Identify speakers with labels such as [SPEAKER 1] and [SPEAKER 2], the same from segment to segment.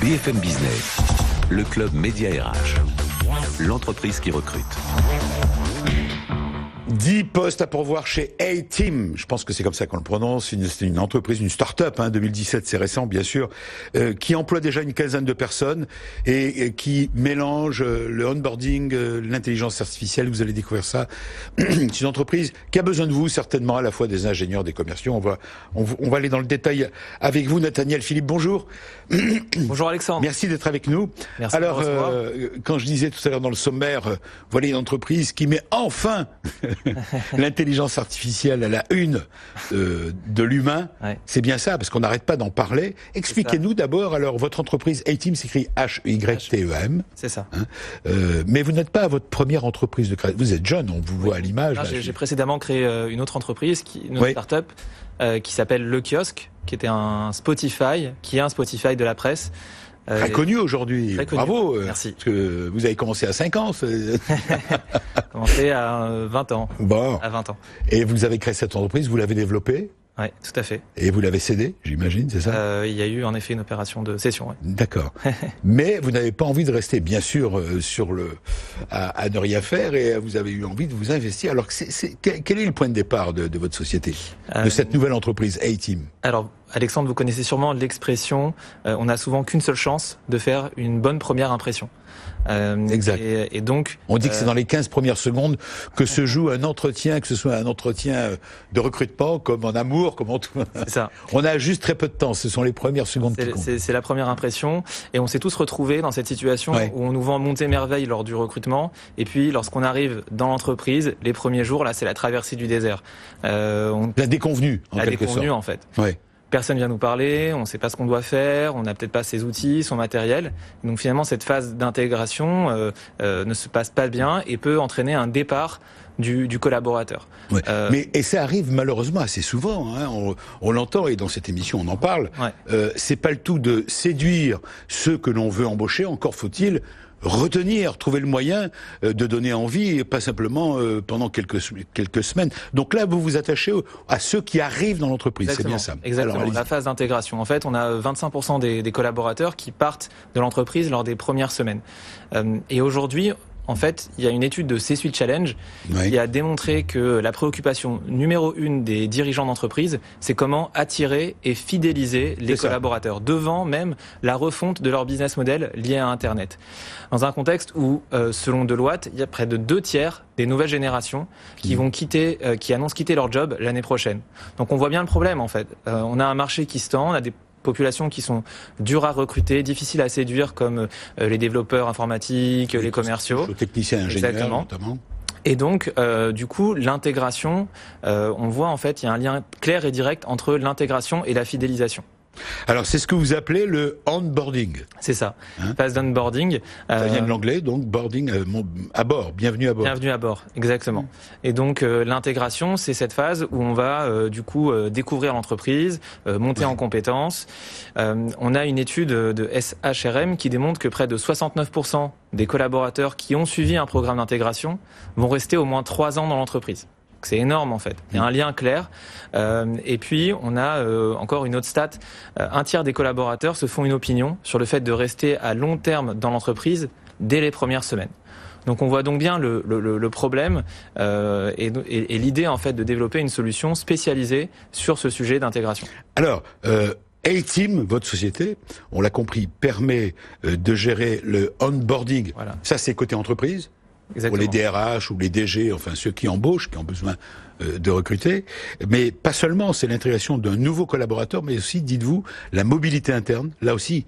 [SPEAKER 1] BFM Business, le club Média RH, l'entreprise qui recrute.
[SPEAKER 2] 10 postes à pourvoir chez A-Team, je pense que c'est comme ça qu'on le prononce, c'est une entreprise, une start-up, 2017 c'est récent bien sûr, qui emploie déjà une quinzaine de personnes et qui mélange le onboarding, l'intelligence artificielle, vous allez découvrir ça. C'est une entreprise qui a besoin de vous certainement, à la fois des ingénieurs, des commerciaux. On va aller dans le détail avec vous, Nathaniel Philippe, bonjour.
[SPEAKER 3] Bonjour Alexandre.
[SPEAKER 2] Merci d'être avec nous.
[SPEAKER 3] Merci.
[SPEAKER 2] Alors, quand je disais tout à l'heure dans le sommaire, voilà une entreprise qui met enfin l'intelligence artificielle à la une de l'humain. Ouais. C'est bien ça, parce qu'on n'arrête pas d'en parler. Expliquez-nous d'abord, alors, votre entreprise A-Team s'écrit H-Y-T-E-M.
[SPEAKER 3] C'est ça.
[SPEAKER 2] Mais vous n'êtes pas votre première entreprise de création. Vous êtes jeune, on vous voit à l'image.
[SPEAKER 3] J'ai précédemment créé une autre entreprise, une start-up, qui s'appelle Le Kiosque, qui était un Spotify, qui est un Spotify de la presse.
[SPEAKER 2] Très connu aujourd'hui. Bravo.
[SPEAKER 3] Merci.
[SPEAKER 2] Parce que vous avez commencé à 5 ans.
[SPEAKER 3] Commencé à 20 ans.
[SPEAKER 2] Bon.
[SPEAKER 3] À 20 ans.
[SPEAKER 2] Et vous avez créé cette entreprise, vous l'avez développée?
[SPEAKER 3] Oui, tout à fait.
[SPEAKER 2] Et vous l'avez cédée, j'imagine, c'est ça?
[SPEAKER 3] Il y a eu en effet une opération de cession. Ouais.
[SPEAKER 2] D'accord. Mais vous n'avez pas envie de rester, bien sûr, à ne rien faire, et vous avez eu envie de vous investir. Alors, quel est le point de départ de votre société, de cette nouvelle entreprise A-Team?
[SPEAKER 3] Alors, Alexandre, vous connaissez sûrement l'expression on n'a souvent qu'une seule chance de faire une bonne première impression.
[SPEAKER 2] Exact.
[SPEAKER 3] Et donc,
[SPEAKER 2] on dit que c'est dans les 15 premières secondes que se joue un entretien, que ce soit un entretien de recrutement, comme en amour, comme en tout.
[SPEAKER 3] C'est ça.
[SPEAKER 2] On a juste très peu de temps, ce sont les premières secondes qui comptent.
[SPEAKER 3] C'est la première impression, et on s'est tous retrouvés dans cette situation où on nous vend monter merveille lors du recrutement, et puis lorsqu'on arrive dans l'entreprise, les premiers jours, là, c'est la traversée du désert.
[SPEAKER 2] La déconvenue, en quelque sorte. La déconvenue,
[SPEAKER 3] en fait.
[SPEAKER 2] Ouais.
[SPEAKER 3] Personne vient nous parler, on ne sait pas ce qu'on doit faire, on n'a peut-être pas ses outils, son matériel. Donc finalement, cette phase d'intégration ne se passe pas bien et peut entraîner un départ du collaborateur.
[SPEAKER 2] Ouais. Et ça arrive malheureusement assez souvent. On l'entend, et dans cette émission on en parle. Ouais. C'est pas le tout de séduire ceux que l'on veut embaucher, encore faut-il retenir, trouver le moyen de donner envie, et pas simplement pendant quelques semaines. Donc là, vous vous attachez à ceux qui arrivent dans l'entreprise, c'est bien ça.
[SPEAKER 3] Exactement, alors, la phase d'intégration. En fait, on a 25% des collaborateurs qui partent de l'entreprise lors des premières semaines. Et aujourd'hui, en fait, il y a une étude de C-Suite Challenge qui a démontré que la préoccupation numéro 1 des dirigeants d'entreprise, c'est comment attirer et fidéliser les collaborateurs, devant même la refonte de leur business model lié à Internet. Dans un contexte où, selon Deloitte, il y a près de 2/3 des nouvelles générations qui vont qui annoncent quitter leur job l'année prochaine. Donc on voit bien le problème, en fait. On a un marché qui se tend, on a des populations qui sont dures à recruter, difficiles à séduire, comme les développeurs informatiques, les commerciaux.
[SPEAKER 2] Les techniciens ingénieurs, notamment.
[SPEAKER 3] Et donc, du coup, l'intégration, on voit en fait, il y a un lien clair et direct entre l'intégration et la fidélisation.
[SPEAKER 2] Alors, c'est ce que vous appelez le onboarding.
[SPEAKER 3] C'est ça, phase d'onboarding.
[SPEAKER 2] Ça vient de l'anglais, donc boarding à bord, bienvenue à bord.
[SPEAKER 3] Bienvenue à bord, exactement. Et donc, l'intégration, c'est cette phase où on va, du coup, découvrir l'entreprise, monter en compétences. On a une étude de SHRM qui démontre que près de 69% des collaborateurs qui ont suivi un programme d'intégration vont rester au moins 3 ans dans l'entreprise. C'est énorme en fait. Il y a un lien clair. Et puis, on a encore une autre stat. 1/3 des collaborateurs se font une opinion sur le fait de rester à long terme dans l'entreprise dès les premières semaines. Donc, on voit donc bien le problème et l'idée en fait de développer une solution spécialisée sur ce sujet d'intégration.
[SPEAKER 2] Alors, A-Team, votre société, on l'a compris, permet de gérer le onboarding. Voilà. Ça, c'est côté entreprise. Exactement. Pour les DRH ou les DG, enfin ceux qui embauchent, qui ont besoin de recruter. Mais pas seulement, c'est l'intégration d'un nouveau collaborateur, mais aussi, dites-vous, la mobilité interne. Là aussi,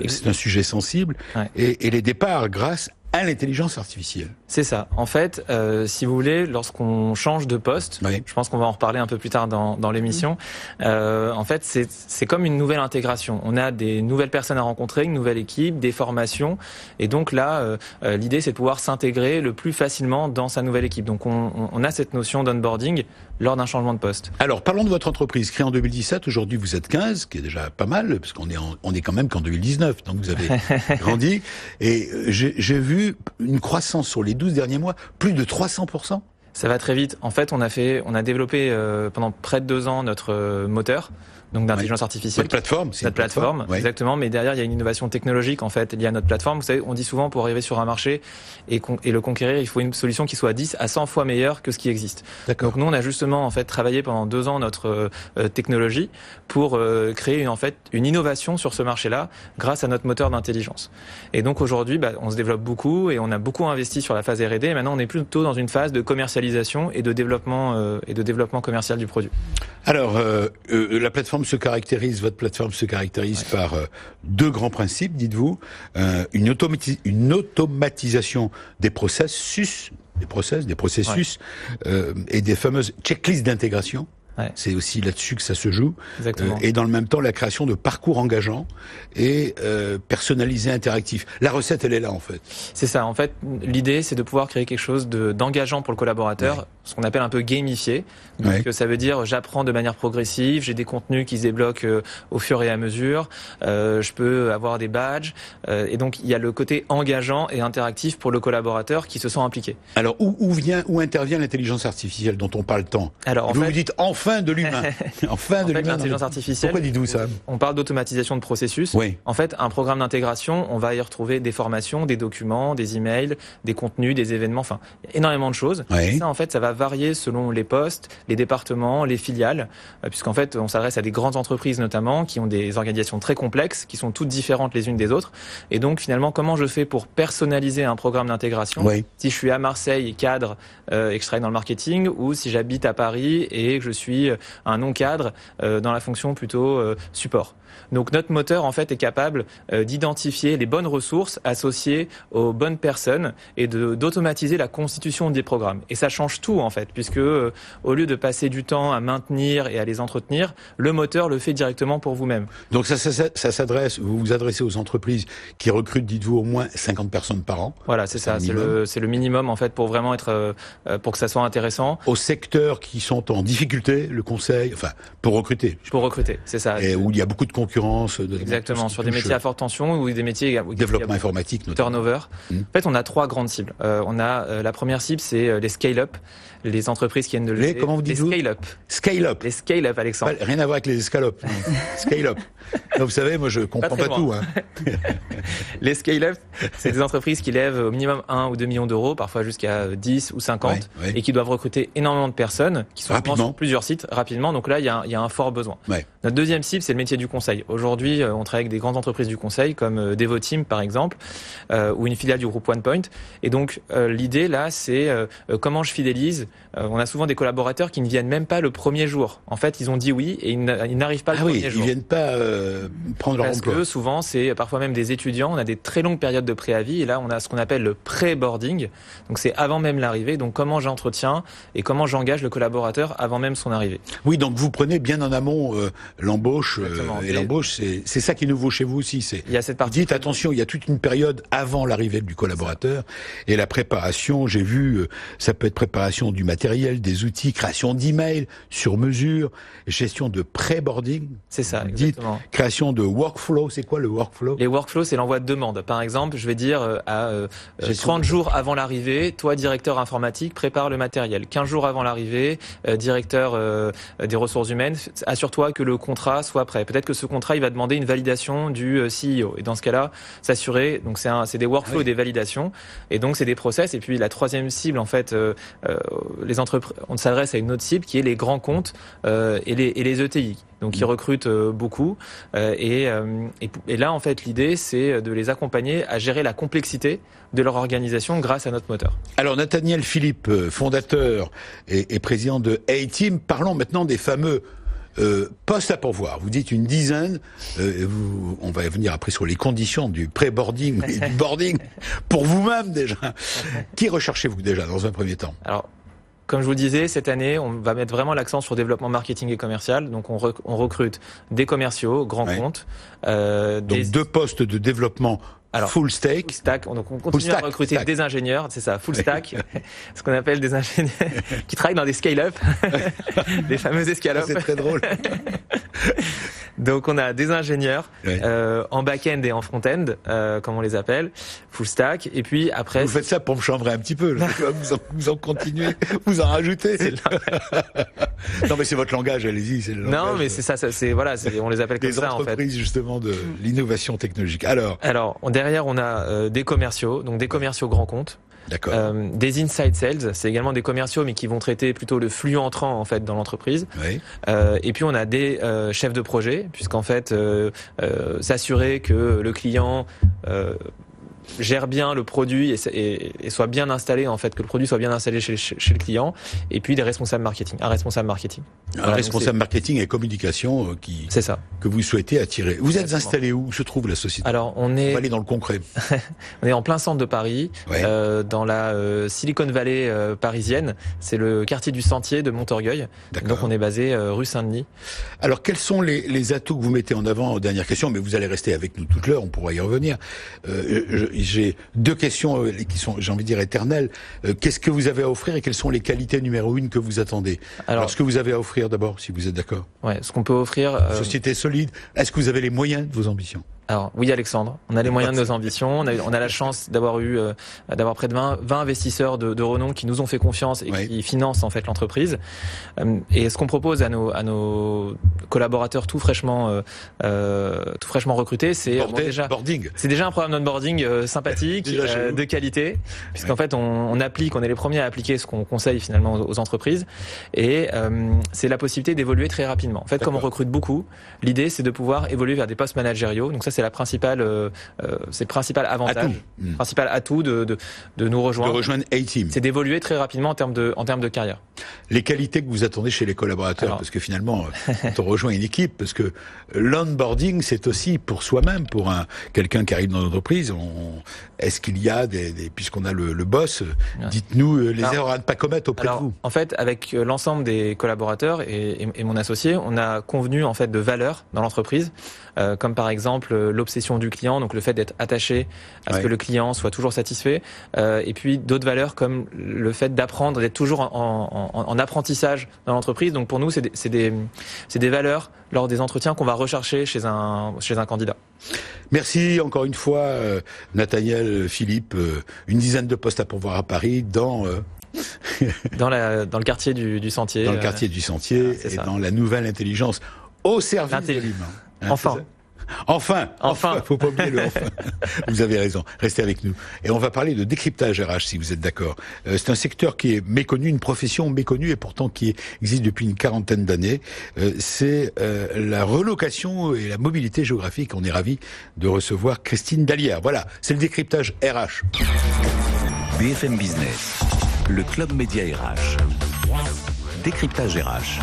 [SPEAKER 2] c'est un sujet sensible. Ouais. Et les départs grâce à l'intelligence artificielle.
[SPEAKER 3] C'est ça. En fait, si vous voulez, lorsqu'on change de poste, je pense qu'on va en reparler un peu plus tard dans l'émission, en fait, c'est comme une nouvelle intégration. On a des nouvelles personnes à rencontrer, une nouvelle équipe, des formations, et donc là, l'idée, c'est de pouvoir s'intégrer le plus facilement dans sa nouvelle équipe. Donc, on a cette notion d'onboarding lors d'un changement de poste.
[SPEAKER 2] Alors, parlons de votre entreprise. Créée en 2017, aujourd'hui, vous êtes 15, ce qui est déjà pas mal, parce qu'on est quand même qu'en 2019, donc vous avez grandi. Et j'ai vu une croissance sur les 12 derniers mois, plus de 300%.
[SPEAKER 3] Ça va très vite. En fait, on a développé pendant près de 2 ans notre moteur. Donc d'intelligence artificielle.
[SPEAKER 2] Notre plateforme,
[SPEAKER 3] c'est notre plateforme, exactement. Mais derrière, il y a une innovation technologique en fait liée à notre plateforme. Vous savez, on dit souvent pour arriver sur un marché et le conquérir, il faut une solution qui soit 10 à 100 fois meilleure que ce qui existe. Donc nous, on a justement en fait travaillé pendant 2 ans notre technologie pour créer une innovation sur ce marché-là grâce à notre moteur d'intelligence. Et donc aujourd'hui, on se développe beaucoup et on a beaucoup investi sur la phase R&D. Et maintenant, on est plutôt dans une phase de commercialisation et de développement commercial du produit.
[SPEAKER 2] Alors, votre plateforme se caractérise par 2 grands principes, dites-vous. Une automatisation des processus, et des fameuses checklists d'intégration. Ouais. C'est aussi là-dessus que ça se joue. Et dans le même temps, la création de parcours engageants et personnalisés, interactifs. La recette, elle est là, en fait.
[SPEAKER 3] C'est ça. En fait, l'idée, c'est de pouvoir créer quelque chose d'engageant pour le collaborateur, ce qu'on appelle un peu gamifié. Donc, ça veut dire, j'apprends de manière progressive, j'ai des contenus qui se débloquent au fur et à mesure, je peux avoir des badges. Et donc, il y a le côté engageant et interactif pour le collaborateur qui se sent impliqué.
[SPEAKER 2] Alors, où intervient l'intelligence artificielle dont on parle tant? Alors, vous dites enfin de l'humain.
[SPEAKER 3] L'intelligence artificielle.
[SPEAKER 2] Pourquoi dites-vous ça?
[SPEAKER 3] On parle d'automatisation de processus. En fait, un programme d'intégration, on va y retrouver des formations, des documents, des emails, des contenus, des événements, enfin, énormément de choses. Et ça, en fait, ça va varier selon les postes, les départements, les filiales, puisqu'en fait, on s'adresse à des grandes entreprises notamment, qui ont des organisations très complexes, qui sont toutes différentes les unes des autres. Et donc, finalement, comment je fais pour personnaliser un programme d'intégration si je suis à Marseille, cadre, et que je travaille dans le marketing, ou si j'habite à Paris et que je suis un non-cadre dans la fonction plutôt support. Donc notre moteur en fait est capable d'identifier les bonnes ressources associées aux bonnes personnes et d'automatiser la constitution des programmes. Et ça change tout en fait, puisque au lieu de passer du temps à maintenir et à les entretenir, le moteur le fait directement pour vous-même.
[SPEAKER 2] Donc ça s'adresse, vous vous adressez aux entreprises qui recrutent, dites-vous, au moins 50 personnes par an.
[SPEAKER 3] Voilà, c'est ça, c'est le minimum en fait pour vraiment être pour que ça soit intéressant.
[SPEAKER 2] Aux secteurs qui sont en difficulté, le conseil, enfin pour recruter.
[SPEAKER 3] Pour recruter, c'est ça.
[SPEAKER 2] Et où il y a beaucoup de concurrence.
[SPEAKER 3] Exactement, sur des métiers à forte tension ou des métiers
[SPEAKER 2] développement informatique, notamment.
[SPEAKER 3] Turnover. En fait, on a 3 grandes cibles. On a la première cible, c'est les scale-up, les entreprises qui viennent de lever.
[SPEAKER 2] Comment vous dites
[SPEAKER 3] les scale-up.
[SPEAKER 2] Scale-up.
[SPEAKER 3] Les scale-up, Alexandre.
[SPEAKER 2] Rien à voir avec les escalopes. Scale-up. Non, vous savez, moi je comprends pas tout. Hein.
[SPEAKER 3] Les scale-up, c'est des entreprises qui lèvent au minimum 1 ou 2 millions d'euros, parfois jusqu'à 10 ou 50, et qui doivent recruter énormément de personnes, qui sont sur plusieurs sites rapidement. Donc là, il y a un fort besoin. Notre deuxième cible, c'est le métier du conseil. Aujourd'hui, on travaille avec des grandes entreprises du conseil, comme Devoteam par exemple, ou une filiale du groupe OnePoint. Et donc l'idée là, c'est comment je fidélise. On a souvent des collaborateurs qui ne viennent même pas le premier jour. En fait, ils ont dit oui et ils n'arrivent pas le premier jour.
[SPEAKER 2] Ils viennent pas prendre leur emploi.
[SPEAKER 3] Parce que souvent, c'est parfois même des étudiants. On a des très longues périodes de préavis et là, on a ce qu'on appelle le pré-boarding. Donc c'est avant même l'arrivée. Donc comment j'entretiens et comment j'engage le collaborateur avant même son arrivée.
[SPEAKER 2] Oui, donc vous prenez bien en amont l'embauche et l'embauche, c'est ça qui est nouveau chez vous aussi.
[SPEAKER 3] Il y a cette partie.
[SPEAKER 2] Dites attention, il y a toute une période avant l'arrivée du collaborateur et la préparation. J'ai vu, ça peut être préparation du matériel, des outils, création d'emails sur mesure, gestion de pré-boarding.
[SPEAKER 3] C'est ça, exactement.
[SPEAKER 2] Création de workflow. C'est quoi le workflow?
[SPEAKER 3] Les workflows, c'est l'envoi de demande. Par exemple, je vais dire à 30 jours avant l'arrivée, toi, directeur informatique, prépare le matériel. 15 jours avant l'arrivée, directeur des ressources humaines, assure-toi que le contrat soit prêt. Peut-être que ce contrat, il va demander une validation du CEO. Et dans ce cas-là, s'assurer. Donc c'est des workflows et des validations. Et donc c'est des process. Et puis la troisième cible, en fait, les entreprises, on s'adresse à une autre cible qui est les grands comptes et les ETI. Donc ils recrutent beaucoup et là en fait l'idée c'est de les accompagner à gérer la complexité de leur organisation grâce à notre moteur.
[SPEAKER 2] Alors Nathaniel Philippe, fondateur et président de A-Team, parlons maintenant des fameux postes à pourvoir. Vous dites une dizaine, on va venir après sur les conditions du pré-boarding et du boarding pour vous-même déjà. Qui recherchez-vous déjà dans un premier temps?
[SPEAKER 3] Alors, comme je vous le disais, cette année, on va mettre vraiment l'accent sur le développement marketing et commercial. Donc, on recrute des commerciaux, grands comptes.
[SPEAKER 2] Donc, 2 postes de développement full stack.
[SPEAKER 3] Full stack. Donc, on continue à recruter des ingénieurs, c'est ça, full stack. Ce qu'on appelle des ingénieurs qui travaillent dans des scale-up, des fameux escalopes.
[SPEAKER 2] C'est très drôle.
[SPEAKER 3] Donc on a des ingénieurs en back-end et en front-end, comme on les appelle, full stack. Et puis après,
[SPEAKER 2] vous faites ça pour me chambrer un petit peu. Là. Vous en continuez, vous en rajoutez. Non mais c'est votre langage, allez-y. C'est le langage,
[SPEAKER 3] non mais c'est ça, on les appelle comme ça en fait.
[SPEAKER 2] Des entreprises justement de l'innovation technologique. Alors
[SPEAKER 3] derrière on a des commerciaux, donc des commerciaux grands comptes.
[SPEAKER 2] D'accord.
[SPEAKER 3] Des inside sales, c'est également des commerciaux, mais qui vont traiter plutôt le flux entrant en fait dans l'entreprise.
[SPEAKER 2] Oui.
[SPEAKER 3] Et puis on a des chefs de projet, puisqu'en fait s'assurer que le client gère bien le produit et soit bien installé, en fait, que le produit soit bien installé chez le client, et puis des responsables marketing, un responsable marketing.
[SPEAKER 2] Un responsable marketing et communication
[SPEAKER 3] c'est ça.
[SPEAKER 2] Que vous souhaitez attirer. Vous êtes installé où se trouve la société?
[SPEAKER 3] Alors on
[SPEAKER 2] va aller dans le concret.
[SPEAKER 3] On est en plein centre de Paris, dans la Silicon Valley parisienne. C'est le quartier du Sentier de Montorgueil. Donc on est basé rue Saint-Denis.
[SPEAKER 2] Alors quels sont les atouts que vous mettez en avant? Dernière question, mais vous allez rester avec nous toute l'heure, on pourra y revenir. J'ai deux questions qui sont, j'ai envie de dire, éternelles. Qu'est-ce que vous avez à offrir et quelles sont les qualités numéro 1 que vous attendez? Alors ce que vous avez à offrir d'abord, si vous êtes d'accord.
[SPEAKER 3] Ouais, ce qu'on peut offrir.
[SPEAKER 2] Société solide. Est-ce que vous avez les moyens de vos ambitions?
[SPEAKER 3] Alors oui, Alexandre, on a les moyens de nos ambitions. On a la chance d'avoir près de 20 investisseurs de renom qui nous ont fait confiance et qui financent en fait l'entreprise. Et ce qu'on propose à nos collaborateurs tout fraîchement recrutés, c'est c'est déjà un programme d'onboarding sympathique, de qualité, puisqu'en fait on est les premiers à appliquer ce qu'on conseille finalement aux entreprises, et c'est la possibilité d'évoluer très rapidement. En fait, comme on recrute beaucoup, l'idée c'est de pouvoir évoluer vers des postes managériaux. Donc ça, c'est le principal avantage, principal atout de nous rejoindre.
[SPEAKER 2] De rejoindre A-Team.
[SPEAKER 3] C'est d'évoluer très rapidement en termes de carrière.
[SPEAKER 2] Les qualités que vous attendez chez les collaborateurs, parce que finalement, quand on rejoint une équipe, parce que l'onboarding, c'est aussi pour soi-même, pour quelqu'un qui arrive dans l'entreprise. Est-ce qu'il y a puisqu'on a le boss, dites-nous les erreurs à ne pas commettre auprès de vous.
[SPEAKER 3] En fait, avec l'ensemble des collaborateurs et mon associé, on a convenu en fait de valeurs dans l'entreprise, comme par exemple l'obsession du client, donc le fait d'être attaché à ce que le client soit toujours satisfait, et puis d'autres valeurs comme le fait d'apprendre, d'être toujours en apprentissage dans l'entreprise. Donc pour nous, c'est des valeurs lors des entretiens qu'on va rechercher chez un candidat.
[SPEAKER 2] Merci encore une fois, Nathaniel, Philippe. Une dizaine de postes à pourvoir à Paris dans
[SPEAKER 3] le quartier du Sentier.
[SPEAKER 2] Dans le quartier du Sentier et dans la nouvelle intelligence au service de l'humain. Enfin, faut pas oublier le enfin. Vous avez raison, restez avec nous. Et on va parler de décryptage RH, si vous êtes d'accord. C'est un secteur qui est méconnu, une profession méconnue et pourtant qui existe depuis une quarantaine d'années. C'est la relocation et la mobilité géographique. On est ravis de recevoir Christine Dallière. Voilà, c'est le décryptage RH.
[SPEAKER 1] BFM Business, le club média RH. Décryptage RH.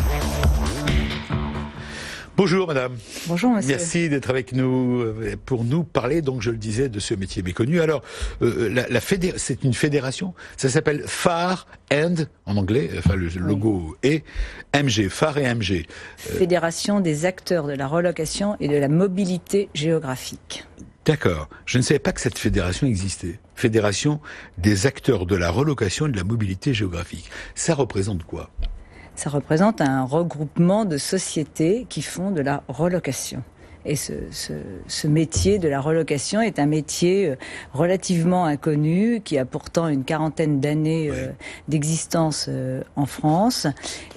[SPEAKER 2] Bonjour madame.
[SPEAKER 4] Bonjour monsieur.
[SPEAKER 2] Merci d'être avec nous pour nous parler, donc je le disais, de ce métier méconnu. Alors, c'est une fédération, ça s'appelle FAR and, en anglais, enfin le logo est MG, FAR et MG.
[SPEAKER 4] Fédération des acteurs de la relocation et de la mobilité géographique.
[SPEAKER 2] D'accord. Je ne savais pas que cette fédération existait. Fédération des acteurs de la relocation et de la mobilité géographique. Ça représente quoi ?
[SPEAKER 4] Ça représente un regroupement de sociétés qui font de la relocation. Et ce métier de la relocation est un métier relativement inconnu, qui a pourtant une quarantaine d'années d'existence en France.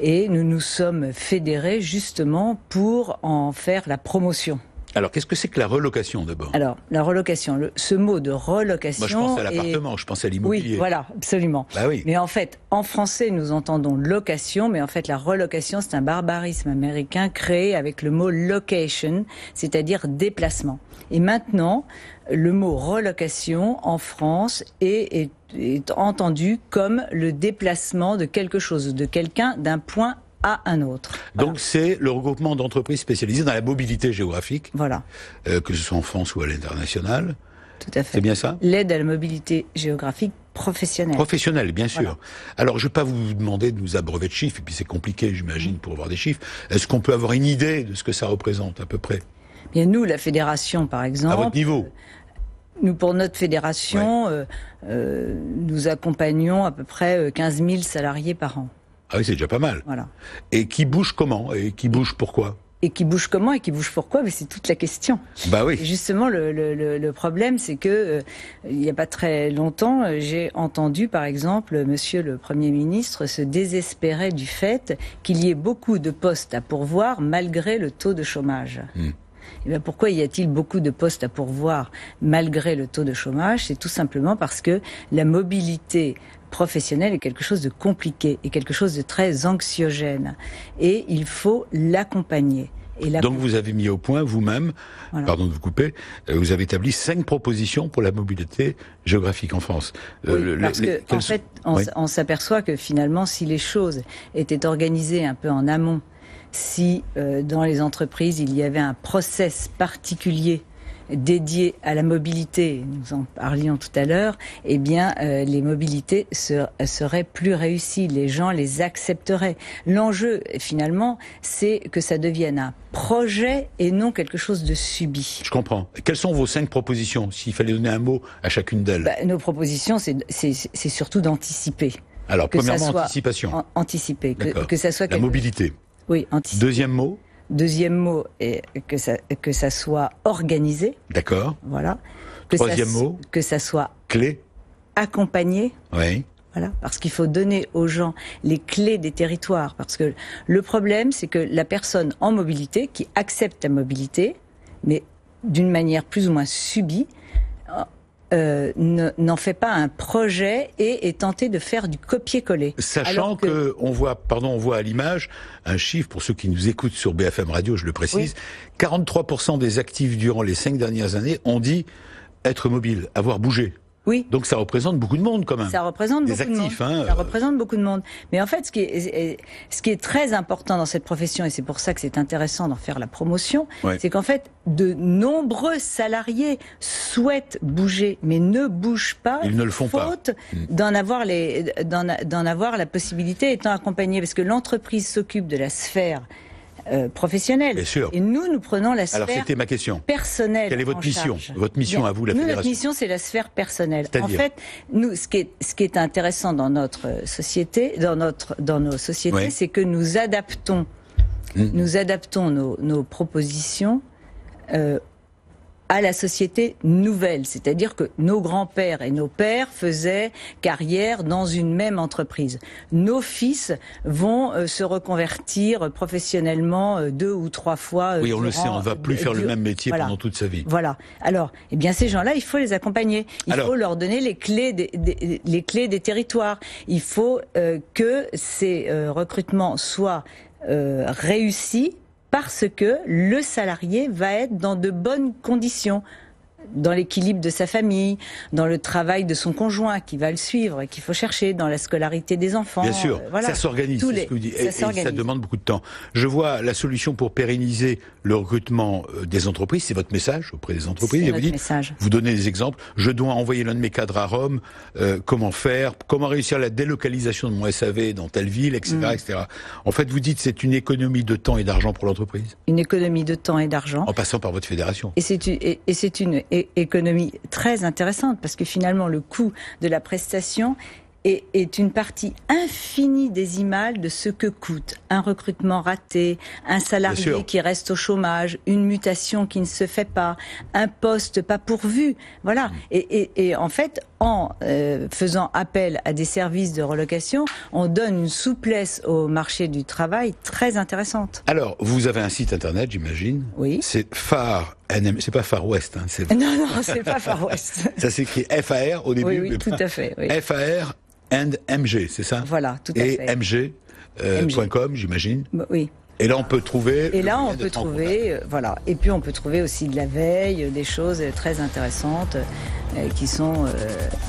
[SPEAKER 4] Et nous nous sommes fédérés justement pour en faire la promotion.
[SPEAKER 2] Alors, qu'est-ce que c'est que la relocation, d'abord ?
[SPEAKER 4] Alors, la relocation, ce mot de relocation...
[SPEAKER 2] Moi, je pense à l'appartement, je pense à l'immobilier.
[SPEAKER 4] Oui, voilà, absolument.
[SPEAKER 2] Bah oui.
[SPEAKER 4] Mais en fait, en français, nous entendons location, mais en fait, la relocation, c'est un barbarisme américain créé avec le mot location, c'est-à-dire déplacement. Et maintenant, le mot relocation, en France, est entendu comme le déplacement de quelque chose, de quelqu'un, d'un point à un autre.
[SPEAKER 2] Voilà. Donc c'est le regroupement d'entreprises spécialisées dans la mobilité géographique,
[SPEAKER 4] voilà.
[SPEAKER 2] Que ce soit en France ou à l'international.
[SPEAKER 4] Tout à fait.
[SPEAKER 2] C'est bien ça ?
[SPEAKER 4] L'aide à la mobilité géographique professionnelle.
[SPEAKER 2] Professionnelle, bien sûr.
[SPEAKER 4] Voilà.
[SPEAKER 2] Alors je ne vais pas vous demander de nous abreuver de chiffres, et puis c'est compliqué, j'imagine, pour avoir des chiffres. Est-ce qu'on peut avoir une idée de ce que ça représente à peu près ?
[SPEAKER 4] Bien, nous, la fédération, par exemple...
[SPEAKER 2] À votre niveau ?
[SPEAKER 4] Nous, pour notre fédération, nous accompagnons à peu près 15 000 salariés par an.
[SPEAKER 2] Ah oui, c'est déjà pas mal.
[SPEAKER 4] Voilà.
[SPEAKER 2] Et qui bouge comment ? Et qui bouge pourquoi ?
[SPEAKER 4] Et qui bouge comment et qui bouge pourquoi? Mais c'est toute la question.
[SPEAKER 2] Bah oui.
[SPEAKER 4] Et justement, le problème, c'est que il n'y a pas très longtemps, j'ai entendu, par exemple, Monsieur le Premier ministre se désespérer du fait qu'il y ait beaucoup de postes à pourvoir malgré le taux de chômage. Et bien pourquoi y a-t-il beaucoup de postes à pourvoir malgré le taux de chômage? C'est tout simplement parce que la mobilité professionnelle est quelque chose de compliqué et quelque chose de très anxiogène. Et il faut l'accompagner.
[SPEAKER 2] Donc vous avez mis au point vous-même, voilà. Pardon de vous couper, vous avez établi 5 propositions pour la mobilité géographique en France.
[SPEAKER 4] Oui, parce qu'en fait, on s'aperçoit que finalement, si les choses étaient organisées un peu en amont, si dans les entreprises il y avait un process particulier dédié à la mobilité, nous en parlions tout à l'heure, eh bien les mobilités seraient plus réussies, les gens les accepteraient. L'enjeu finalement, c'est que ça devienne un projet et non quelque chose de subi.
[SPEAKER 2] Je comprends. Quelles sont vos 5 propositions, s'il fallait donner un mot à chacune d'elles?
[SPEAKER 4] Nos propositions, c'est surtout d'anticiper.
[SPEAKER 2] Alors, premièrement, anticipation.
[SPEAKER 4] Anticiper, que ça soit...
[SPEAKER 2] La mobilité.
[SPEAKER 4] Oui, anticiper.
[SPEAKER 2] Deuxième mot
[SPEAKER 4] est que ça soit organisé.
[SPEAKER 2] D'accord.
[SPEAKER 4] Voilà.
[SPEAKER 2] Troisième mot.
[SPEAKER 4] Que ça soit
[SPEAKER 2] clé.
[SPEAKER 4] Accompagné.
[SPEAKER 2] Oui.
[SPEAKER 4] Voilà. Parce qu'il faut donner aux gens les clés des territoires. Parce que le problème, c'est que la personne en mobilité, qui accepte la mobilité, mais d'une manière plus ou moins subie, n'en fait pas un projet et est tenté de faire du copier-coller.
[SPEAKER 2] Sachant que on voit à l'image un chiffre, pour ceux qui nous écoutent sur BFM Radio, je le précise, oui. 43% des actifs durant les 5 dernières années ont dit être mobiles, avoir bougé.
[SPEAKER 4] Oui.
[SPEAKER 2] Donc ça représente beaucoup de monde quand même.
[SPEAKER 4] Ça représente beaucoup de monde. Ça représente beaucoup de monde. Mais en fait, ce qui est très important dans cette profession, et c'est pour ça que c'est intéressant d'en faire la promotion, c'est qu'en fait, de nombreux salariés souhaitent bouger, mais ne bougent pas.
[SPEAKER 2] Ils ne le font
[SPEAKER 4] faute d'en avoir la possibilité étant accompagnés. Parce que l'entreprise s'occupe de la sphère professionnelle.
[SPEAKER 2] Bien sûr.
[SPEAKER 4] Et nous prenons la sphère
[SPEAKER 2] c'était ma question.
[SPEAKER 4] Personnelle.
[SPEAKER 2] Quelle est votre mission? Votre mission à vous, la fédération?
[SPEAKER 4] Notre mission, c'est la sphère personnelle. En fait, nous, ce qui est intéressant dans notre société, dans nos sociétés, c'est que nous adaptons nos propositions à la société nouvelle. C'est-à-dire que nos grands-pères et nos pères faisaient carrière dans une même entreprise. Nos fils vont se reconvertir professionnellement 2 ou 3 fois.
[SPEAKER 2] Oui, on le sait, on ne va plus faire le même métier pendant toute sa vie.
[SPEAKER 4] Voilà. Alors, eh bien, ces gens-là, il faut les accompagner. Il faut leur donner les clés des territoires. Il faut que ces recrutements soient réussis, parce que le salarié va être dans de bonnes conditions, dans l'équilibre de sa famille, dans le travail de son conjoint qui va le suivre et qu'il faut chercher, dans la scolarité des enfants.
[SPEAKER 2] Bien sûr, ça s'organise, c'est ce que vous dites, et ça demande beaucoup de temps. Je vois la solution pour pérenniser le recrutement des entreprises, c'est votre message auprès des entreprises.
[SPEAKER 4] C'est notre message.
[SPEAKER 2] Vous donnez des exemples. Je dois envoyer l'un de mes cadres à Rome, comment faire, comment réussir la délocalisation de mon SAV dans telle ville, etc., etc. En fait, vous dites c'est une économie de temps et d'argent pour l'entreprise.
[SPEAKER 4] Une économie de temps et d'argent.
[SPEAKER 2] En passant par votre fédération.
[SPEAKER 4] Et c'est une économie très intéressante parce que finalement le coût de la prestation est une partie infinitésimale de ce que coûte un recrutement raté, un salarié qui reste au chômage, une mutation qui ne se fait pas, un poste pas pourvu. Voilà. Et en fait, en faisant appel à des services de relocation, on donne une souplesse au marché du travail très intéressante.
[SPEAKER 2] Alors, vous avez un site internet, j'imagine.
[SPEAKER 4] Oui.
[SPEAKER 2] C'est c'est pas Far West.
[SPEAKER 4] Non, c'est pas Far West.
[SPEAKER 2] Ça s'écrit FAR au début.
[SPEAKER 4] Oui, tout à fait. Oui.
[SPEAKER 2] FAR and MG, c'est ça?
[SPEAKER 4] Voilà, tout à fait.
[SPEAKER 2] Et MG.com, j'imagine.
[SPEAKER 4] Oui.
[SPEAKER 2] Et là, on peut trouver...
[SPEAKER 4] Et là, on peut trouver, voilà. Et puis, on peut trouver aussi de la veille, des choses très intéressantes qui sont,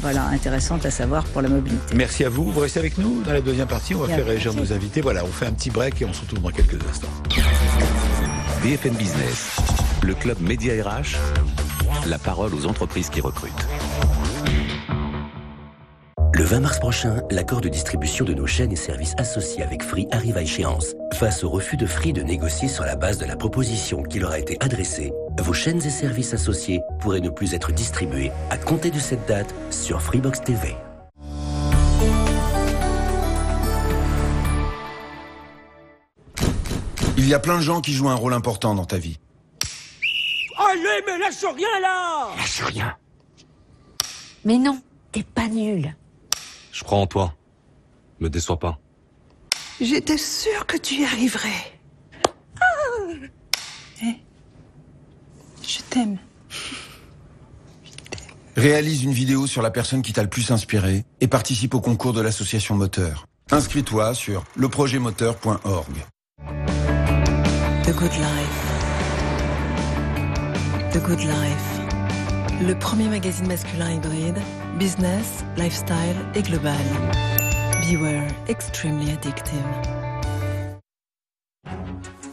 [SPEAKER 4] intéressantes à savoir pour la mobilité.
[SPEAKER 2] Merci à vous. Vous restez avec nous dans la deuxième partie. On va faire réagir nos invités. Voilà, on fait un petit break et on se retrouve dans quelques instants.
[SPEAKER 1] BFM Business, le club Média RH, la parole aux entreprises qui recrutent.
[SPEAKER 5] Le 20 mars prochain, l'accord de distribution de nos chaînes et services associés avec Free arrive à échéance. Face au refus de Free de négocier sur la base de la proposition qui leur a été adressée, vos chaînes et services associés pourraient ne plus être distribués à compter de cette date sur Freebox TV.
[SPEAKER 6] Il y a plein de gens qui jouent un rôle important dans ta vie.
[SPEAKER 7] Allez, mais lâche rien là!
[SPEAKER 6] Lâche rien.
[SPEAKER 8] Mais non, t'es pas nul.
[SPEAKER 9] Je crois en toi. Me déçois pas.
[SPEAKER 7] J'étais sûre que tu y arriverais. Je t'aime.
[SPEAKER 6] Réalise une vidéo sur la personne qui t'a le plus inspiré et participe au concours de l'association Moteur. Inscris-toi sur leprojetmoteur.org.
[SPEAKER 10] The Good Life. The Good Life. Le premier magazine masculin hybride, business, lifestyle et global. Beware, extremely addictive.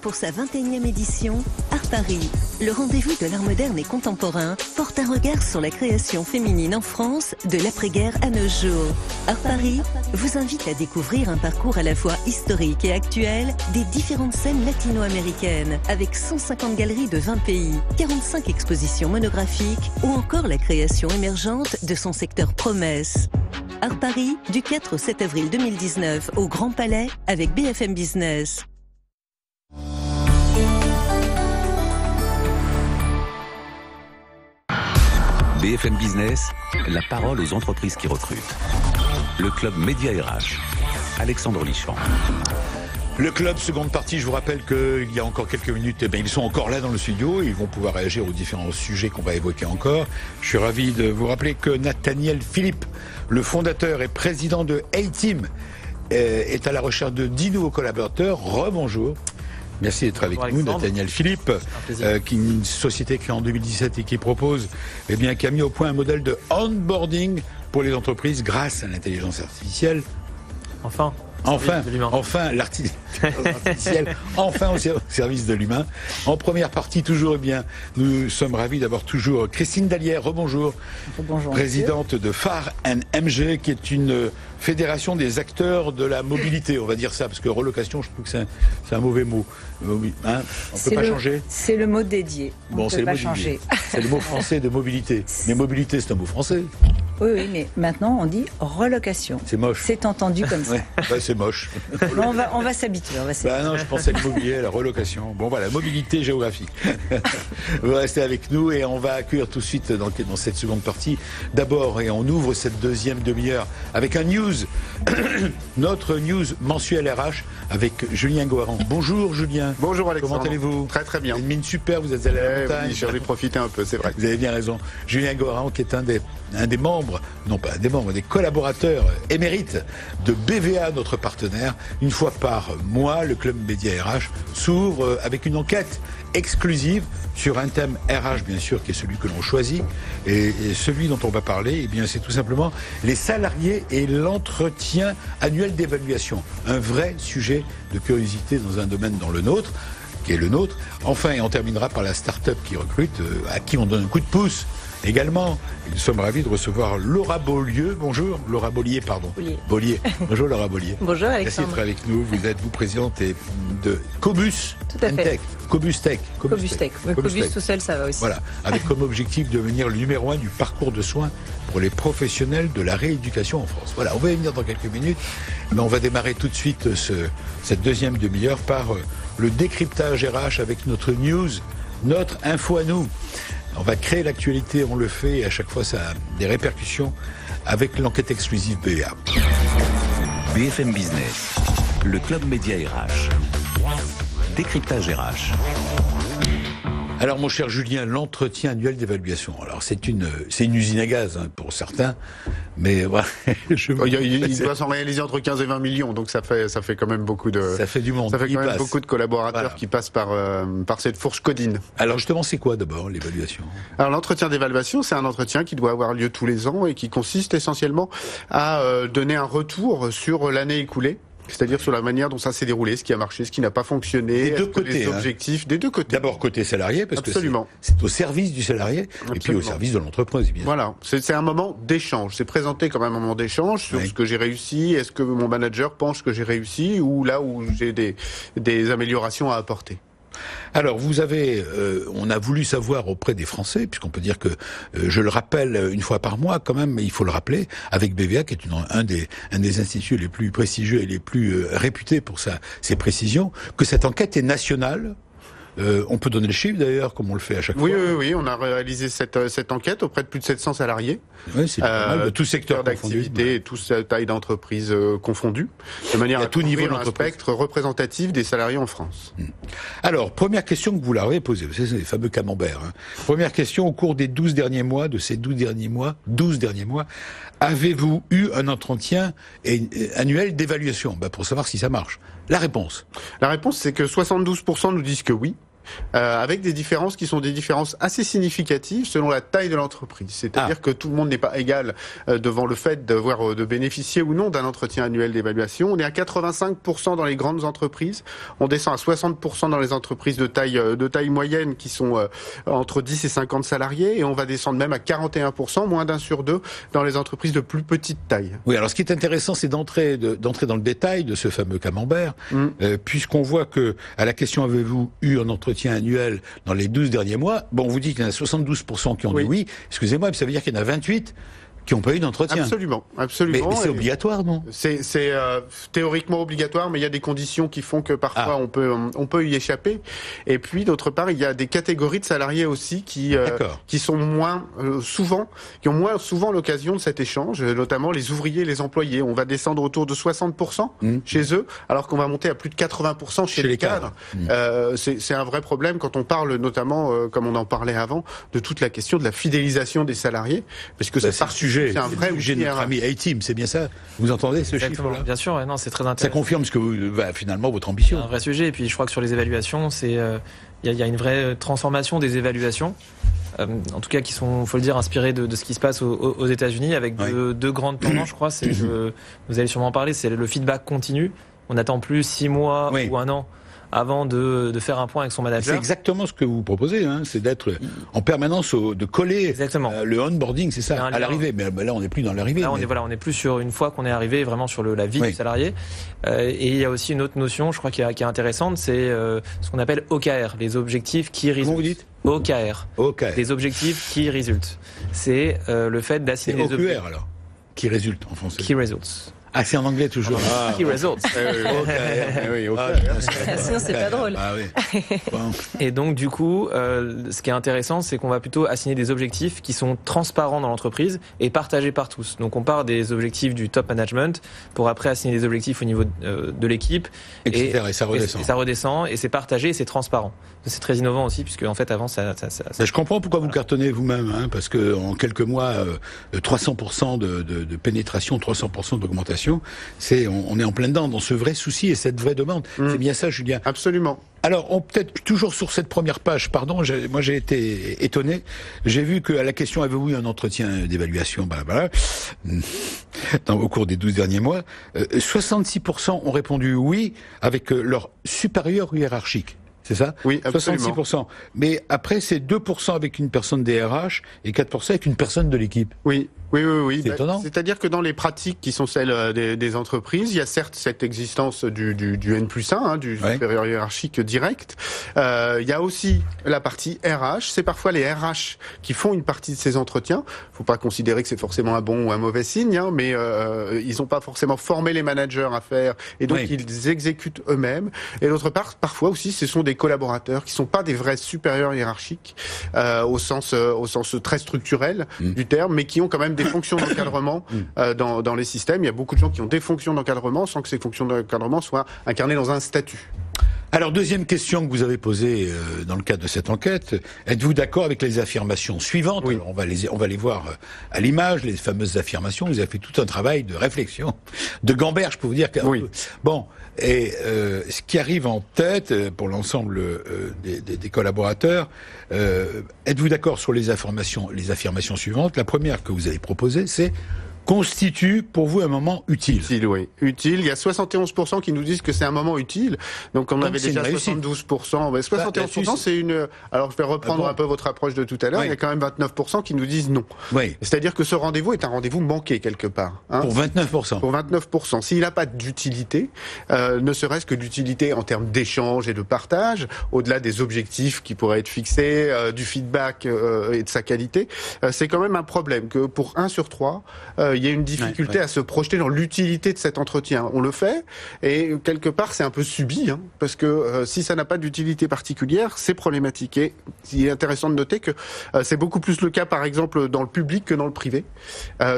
[SPEAKER 11] Pour sa 21e édition, Art Paris, le rendez-vous de l'art moderne et contemporain, porte un regard sur la création féminine en France de l'après-guerre à nos jours. Art Paris vous invite à découvrir un parcours à la fois historique et actuel des différentes scènes latino-américaines, avec 150 galeries de 20 pays, 45 expositions monographiques ou encore la création émergente de son secteur promesse. Art Paris, du 4 au 7 avril 2019 au Grand Palais avec BFM Business.
[SPEAKER 1] BFM Business, la parole aux entreprises qui recrutent. Le club Média RH, Alexandre Lichamp.
[SPEAKER 2] Le club, seconde partie, je vous rappelle qu'il y a encore quelques minutes, ils sont encore là dans le studio, ils vont pouvoir réagir aux différents sujets qu'on va évoquer encore. Je suis ravi de vous rappeler que Nathaniel Philippe, le fondateur et président de A-Team, est à la recherche de 10 nouveaux collaborateurs. Rebonjour. Merci d'être avec nous, Nathaniel Philippe, qui est une société créée en 2017 et qui propose, qui a mis au point un modèle de onboarding pour les entreprises grâce à l'intelligence artificielle.
[SPEAKER 3] Enfin, l'artificiel, enfin au service de l'humain. En première partie, toujours, nous sommes ravis d'avoir toujours Christine Dallière, rebonjour, présidente de Phare & MG, qui est une fédération des acteurs de la mobilité, on va dire ça, parce que relocation, je trouve que c'est un mauvais mot. Hein, on peut pas changer.
[SPEAKER 4] C'est le mot dédié. On peut pas changer.
[SPEAKER 2] C'est le mot français de mobilité. Mais mobilité, c'est un mot français.
[SPEAKER 4] Oui, mais maintenant on dit relocation.
[SPEAKER 2] C'est moche.
[SPEAKER 4] C'est entendu comme ça.
[SPEAKER 2] Ouais, c'est moche.
[SPEAKER 4] On va s'habituer.
[SPEAKER 2] Non, je pensais à l'immobilier, la relocation. Bon voilà, mobilité géographique. Vous restez avec nous et on va accueillir tout de suite dans cette seconde partie. D'abord, et on ouvre cette deuxième demi-heure avec un news, notre news mensuelle RH avec Julien Goharan. Bonjour Julien.
[SPEAKER 12] Bonjour Alexandre.
[SPEAKER 2] Comment allez-vous?
[SPEAKER 12] Très très bien.
[SPEAKER 2] Une mine super, vous êtes allé à la montagne.
[SPEAKER 12] Oui, j'ai envie de profiter un peu, c'est vrai.
[SPEAKER 2] Vous avez bien raison. Julien Goharan qui est un des membres, non pas des membres, des collaborateurs émérites de BVA, notre partenaire. Une fois par mois, le club Média RH s'ouvre avec une enquête exclusive sur un thème RH, bien sûr, qui est celui que l'on choisit. Et celui dont on va parler, c'est tout simplement les salariés et l'entretien annuel d'évaluation. Un vrai sujet de curiosité dans un domaine dans le nôtre, qui est le nôtre. Enfin, et on terminera par la start-up qui recrute, à qui on donne un coup de pouce. Également, nous sommes ravis de recevoir Laura Beaulieu. Bonjour, Laura Beaulier, pardon. Beaulier. Bonjour Laura Beaulier.
[SPEAKER 13] Bonjour Alexandre.
[SPEAKER 2] Merci d'être avec nous. Vous êtes présidente de Cobus.
[SPEAKER 13] Tout à fait.
[SPEAKER 2] Cobus Tech.
[SPEAKER 13] Cobus tout seul, ça va aussi.
[SPEAKER 2] Voilà, avec comme objectif de devenir le numéro 1 du parcours de soins pour les professionnels de la rééducation en France. Voilà, on va y venir dans quelques minutes, mais on va démarrer tout de suite cette deuxième demi-heure par le décryptage RH avec notre news, notre info à nous. On va créer l'actualité, on le fait, et à chaque fois ça a des répercussions avec l'enquête exclusive BA.
[SPEAKER 1] BFM Business, le club Média RH, décryptage RH.
[SPEAKER 2] Alors mon cher Julien, l'entretien annuel d'évaluation. Alors c'est une usine à gaz pour certains, mais voilà.
[SPEAKER 12] Il doit s'en réaliser entre 15 et 20 millions, donc ça fait quand même beaucoup de.
[SPEAKER 2] Ça fait du monde.
[SPEAKER 12] Ça fait quand même beaucoup de collaborateurs qui passent par cette fourche codine.
[SPEAKER 2] Alors justement, c'est quoi d'abord l'évaluation?
[SPEAKER 12] Alors l'entretien d'évaluation, c'est un entretien qui doit avoir lieu tous les ans et qui consiste essentiellement à donner un retour sur l'année écoulée. C'est-à-dire sur la manière dont ça s'est déroulé, ce qui a marché, ce qui n'a pas fonctionné,
[SPEAKER 2] des deux côtés,
[SPEAKER 12] les objectifs des deux côtés.
[SPEAKER 2] D'abord côté salarié, parce
[SPEAKER 12] Absolument.
[SPEAKER 2] que c'est au service du salarié, Absolument. Et puis au service de l'entreprise. Bien
[SPEAKER 12] voilà, c'est un moment d'échange. C'est présenté comme un moment d'échange sur ce que j'ai réussi, est-ce que mon manager pense que j'ai réussi, ou là où j'ai des améliorations à apporter.
[SPEAKER 2] Alors, on a voulu savoir auprès des Français, puisqu'on peut dire que, je le rappelle une fois par mois quand même, mais il faut le rappeler, avec BVA, qui est un des instituts les plus prestigieux et les plus réputés pour ses précisions, que cette enquête est nationale. On peut donner le chiffre d'ailleurs, comme on le fait à chaque fois.
[SPEAKER 12] Oui, on a réalisé cette enquête auprès de plus de 700 salariés.
[SPEAKER 2] Oui, c'est pas mal, de tout secteur
[SPEAKER 12] d'activité et toute taille d'entreprise confondue, de manière à tout niveau un spectre représentatif des salariés en France.
[SPEAKER 2] Alors, première question que vous leur avez posée, c'est les fameux camemberts. Première question, au cours des 12 derniers mois, avez-vous eu un entretien annuel d'évaluation pour savoir si ça marche? La réponse,
[SPEAKER 12] c'est que 72% nous disent que oui. Avec des différences qui sont des différences assez significatives selon la taille de l'entreprise. C'est-à-dire que tout le monde n'est pas égal devant le fait de bénéficier ou non d'un entretien annuel d'évaluation. On est à 85% dans les grandes entreprises. On descend à 60% dans les entreprises de taille moyenne qui sont entre 10 et 50 salariés. Et on va descendre même à 41%, moins d'un sur deux, dans les entreprises de plus petite taille.
[SPEAKER 2] Oui, alors ce qui est intéressant, c'est d'entrer dans le détail de ce fameux camembert, puisqu'on voit que à la question avez-vous eu un entretien annuel dans les 12 derniers mois, on vous dit qu'il y en a 72% qui ont dit oui. Excusez-moi, mais ça veut dire qu'il y en a 28 qui n'ont pas eu d'entretien.
[SPEAKER 12] Absolument.
[SPEAKER 2] Mais c'est obligatoire, non?
[SPEAKER 12] C'est théoriquement obligatoire, mais il y a des conditions qui font que parfois on peut y échapper. Et puis d'autre part, il y a des catégories de salariés aussi qui sont qui ont moins souvent l'occasion de cet échange, notamment les ouvriers et les employés. On va descendre autour de 60% chez eux, alors qu'on va monter à plus de 80% chez les cadres. C'est un vrai problème quand on parle notamment, comme on en parlait avant, de toute la question de la fidélisation des salariés, parce que c'est
[SPEAKER 2] c'est un vrai sujet de notre ami A-Team, c'est bien ça? Vous entendez ce chiffre-là?
[SPEAKER 3] Bien sûr, non, c'est très intéressant.
[SPEAKER 2] Ça confirme finalement votre ambition.
[SPEAKER 3] C'est un vrai sujet, et puis je crois que sur les évaluations, il y a une vraie transformation des évaluations, en tout cas qui sont, faut le dire, inspirées de ce qui se passe aux États-Unis, avec deux grandes tendances, je crois. Vous allez sûrement en parler, c'est le feedback continu. On n'attend plus 6 mois ou 1 an avant de faire un point avec son manager.
[SPEAKER 2] C'est exactement ce que vous proposez, c'est d'être en permanence, de coller le onboarding, c'est ça, à l'arrivée. Mais là, on n'est plus dans l'arrivée.
[SPEAKER 3] Là, on est plus sur une fois qu'on est arrivé, vraiment sur la vie du salarié. Et il y a aussi une autre notion, je crois, qui est intéressante, c'est ce qu'on appelle OKR, les objectifs qui résultent.
[SPEAKER 2] Comment vous dites?
[SPEAKER 3] OKR. Les objectifs qui résultent. C'est le fait d'assigner
[SPEAKER 2] des objectifs. OQR, alors, qui résulte en français.
[SPEAKER 3] Qui results.
[SPEAKER 2] Ah, c'est en anglais toujours.
[SPEAKER 3] Key results.
[SPEAKER 13] Sinon, c'est pas drôle.
[SPEAKER 3] Et donc, du coup, ce qui est intéressant, c'est qu'on va plutôt assigner des objectifs qui sont transparents dans l'entreprise et partagés par tous. Donc, on part des objectifs du top management pour après assigner des objectifs au niveau de l'équipe.
[SPEAKER 2] Et ça redescend.
[SPEAKER 3] Et ça redescend, et c'est partagé et c'est transparent. C'est très innovant aussi, puisque en fait, avant, ça...
[SPEAKER 2] Je comprends pourquoi vous cartonnez vous-même, parce que en quelques mois, 300% de pénétration, 300% d'augmentation. On est en plein dedans dans ce vrai souci et cette vraie demande. C'est bien ça, Julien?
[SPEAKER 12] Absolument.
[SPEAKER 2] Alors, peut-être toujours sur cette première page, pardon, moi j'ai été étonné. J'ai vu qu'à la question avez-vous eu un entretien d'évaluation, au cours des 12 derniers mois, 66% ont répondu oui avec leur supérieur hiérarchique. C'est ça?
[SPEAKER 12] Oui, absolument.
[SPEAKER 2] 66%. Mais après, c'est 2% avec une personne des RH et 4% avec une personne de l'équipe.
[SPEAKER 12] Oui.
[SPEAKER 2] C'est étonnant.
[SPEAKER 12] C'est-à-dire que dans les pratiques qui sont celles des entreprises, il y a certes cette existence du N+1, du supérieur hiérarchique direct. Il y a aussi la partie RH. C'est parfois les RH qui font une partie de ces entretiens. Faut pas considérer que c'est forcément un bon ou un mauvais signe, mais ils n'ont pas forcément formé les managers à faire, et donc ils exécutent eux-mêmes. Et d'autre part, parfois aussi, ce sont des collaborateurs qui sont pas des vrais supérieurs hiérarchiques au sens très structurel du terme, mais qui ont quand même des fonctions d'encadrement dans les systèmes. Il y a beaucoup de gens qui ont des fonctions d'encadrement sans que ces fonctions d'encadrement soient incarnées dans un statut.
[SPEAKER 2] Alors, deuxième question que vous avez posée dans le cadre de cette enquête, êtes-vous d'accord avec les affirmations suivantes? Alors, on va les voir à l'image, les fameuses affirmations. Vous avez fait tout un travail de réflexion, de gamberge, je peux vous dire que... Bon, et ce qui arrive en tête pour l'ensemble des collaborateurs, êtes-vous d'accord sur les affirmations suivantes? La première que vous avez proposée, c'est constitue pour vous un moment utile.
[SPEAKER 12] Utile, oui. Utile. Il y a 71% qui nous disent que c'est un moment utile. Donc on avait déjà 72%. Mais 71%, c'est une... Alors je vais reprendre un peu votre approche de tout à l'heure. Il y a quand même 29% qui nous disent non. C'est-à-dire que ce rendez-vous est un rendez-vous manqué quelque part.
[SPEAKER 2] Pour 29%.
[SPEAKER 12] Pour 29%. S'il n'a pas d'utilité, ne serait-ce que d'utilité en termes d'échange et de partage, au-delà des objectifs qui pourraient être fixés, du feedback et de sa qualité, c'est quand même un problème que pour 1 sur 3, il y a une difficulté à se projeter dans l'utilité de cet entretien. On le fait et quelque part c'est un peu subi, parce que si ça n'a pas d'utilité particulière, c'est problématique. Et il est intéressant de noter que c'est beaucoup plus le cas par exemple dans le public que dans le privé.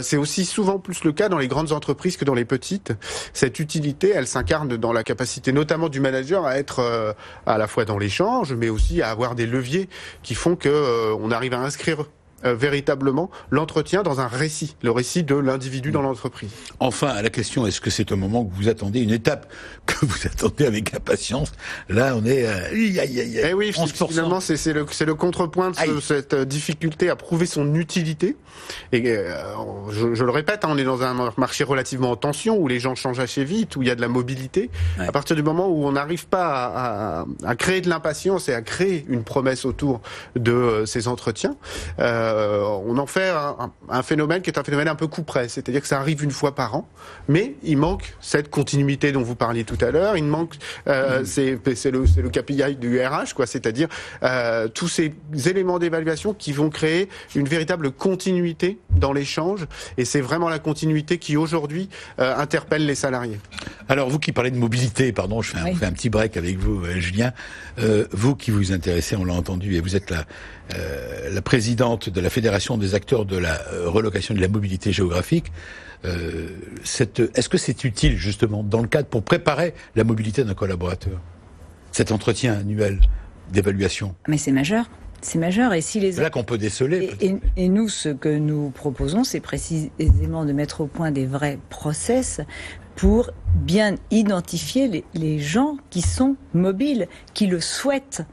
[SPEAKER 12] C'est aussi souvent plus le cas dans les grandes entreprises que dans les petites. Cette utilité, elle s'incarne dans la capacité notamment du manager à être à la fois dans l'échange, mais aussi à avoir des leviers qui font que on arrive à inscrire véritablement l'entretien dans un récit, le récit de l'individu dans l'entreprise.
[SPEAKER 2] Enfin, à la question, est-ce que c'est un moment que vous attendez, une étape que vous attendez avec impatience? Là, on est
[SPEAKER 12] Eh oui, 11%. Finalement, c'est le contrepoint de cette difficulté à prouver son utilité. Et je le répète, on est dans un marché relativement en tension, où les gens changent assez vite, où il y a de la mobilité. À partir du moment où on n'arrive pas à créer de l'impatience et à créer une promesse autour de ces entretiens, on en fait un phénomène qui est un phénomène un peu coup-près, c'est-à-dire que ça arrive une fois par an, mais il manque cette continuité dont vous parliez tout à l'heure, il manque, c'est le KPI du RH, quoi, c'est-à-dire tous ces éléments d'évaluation qui vont créer une véritable continuité dans l'échange, et c'est vraiment la continuité qui aujourd'hui interpelle les salariés.
[SPEAKER 2] Alors vous qui parlez de mobilité, pardon, on fait un petit break avec vous, Julien, vous qui vous intéressez, on l'a entendu, et vous êtes la présidente de la Fédération des acteurs de la relocation et de la mobilité géographique. Est-ce que c'est utile, justement, dans le cadre pour préparer la mobilité d'un collaborateur, cet entretien annuel d'évaluation?
[SPEAKER 4] Mais c'est majeur. C'est majeur. Et si les...
[SPEAKER 2] C'est là qu'on peut déceler.
[SPEAKER 4] Et nous, ce que nous proposons, c'est précisément de mettre au point des vrais process pour bien identifier les gens qui sont mobiles, qui le souhaitent.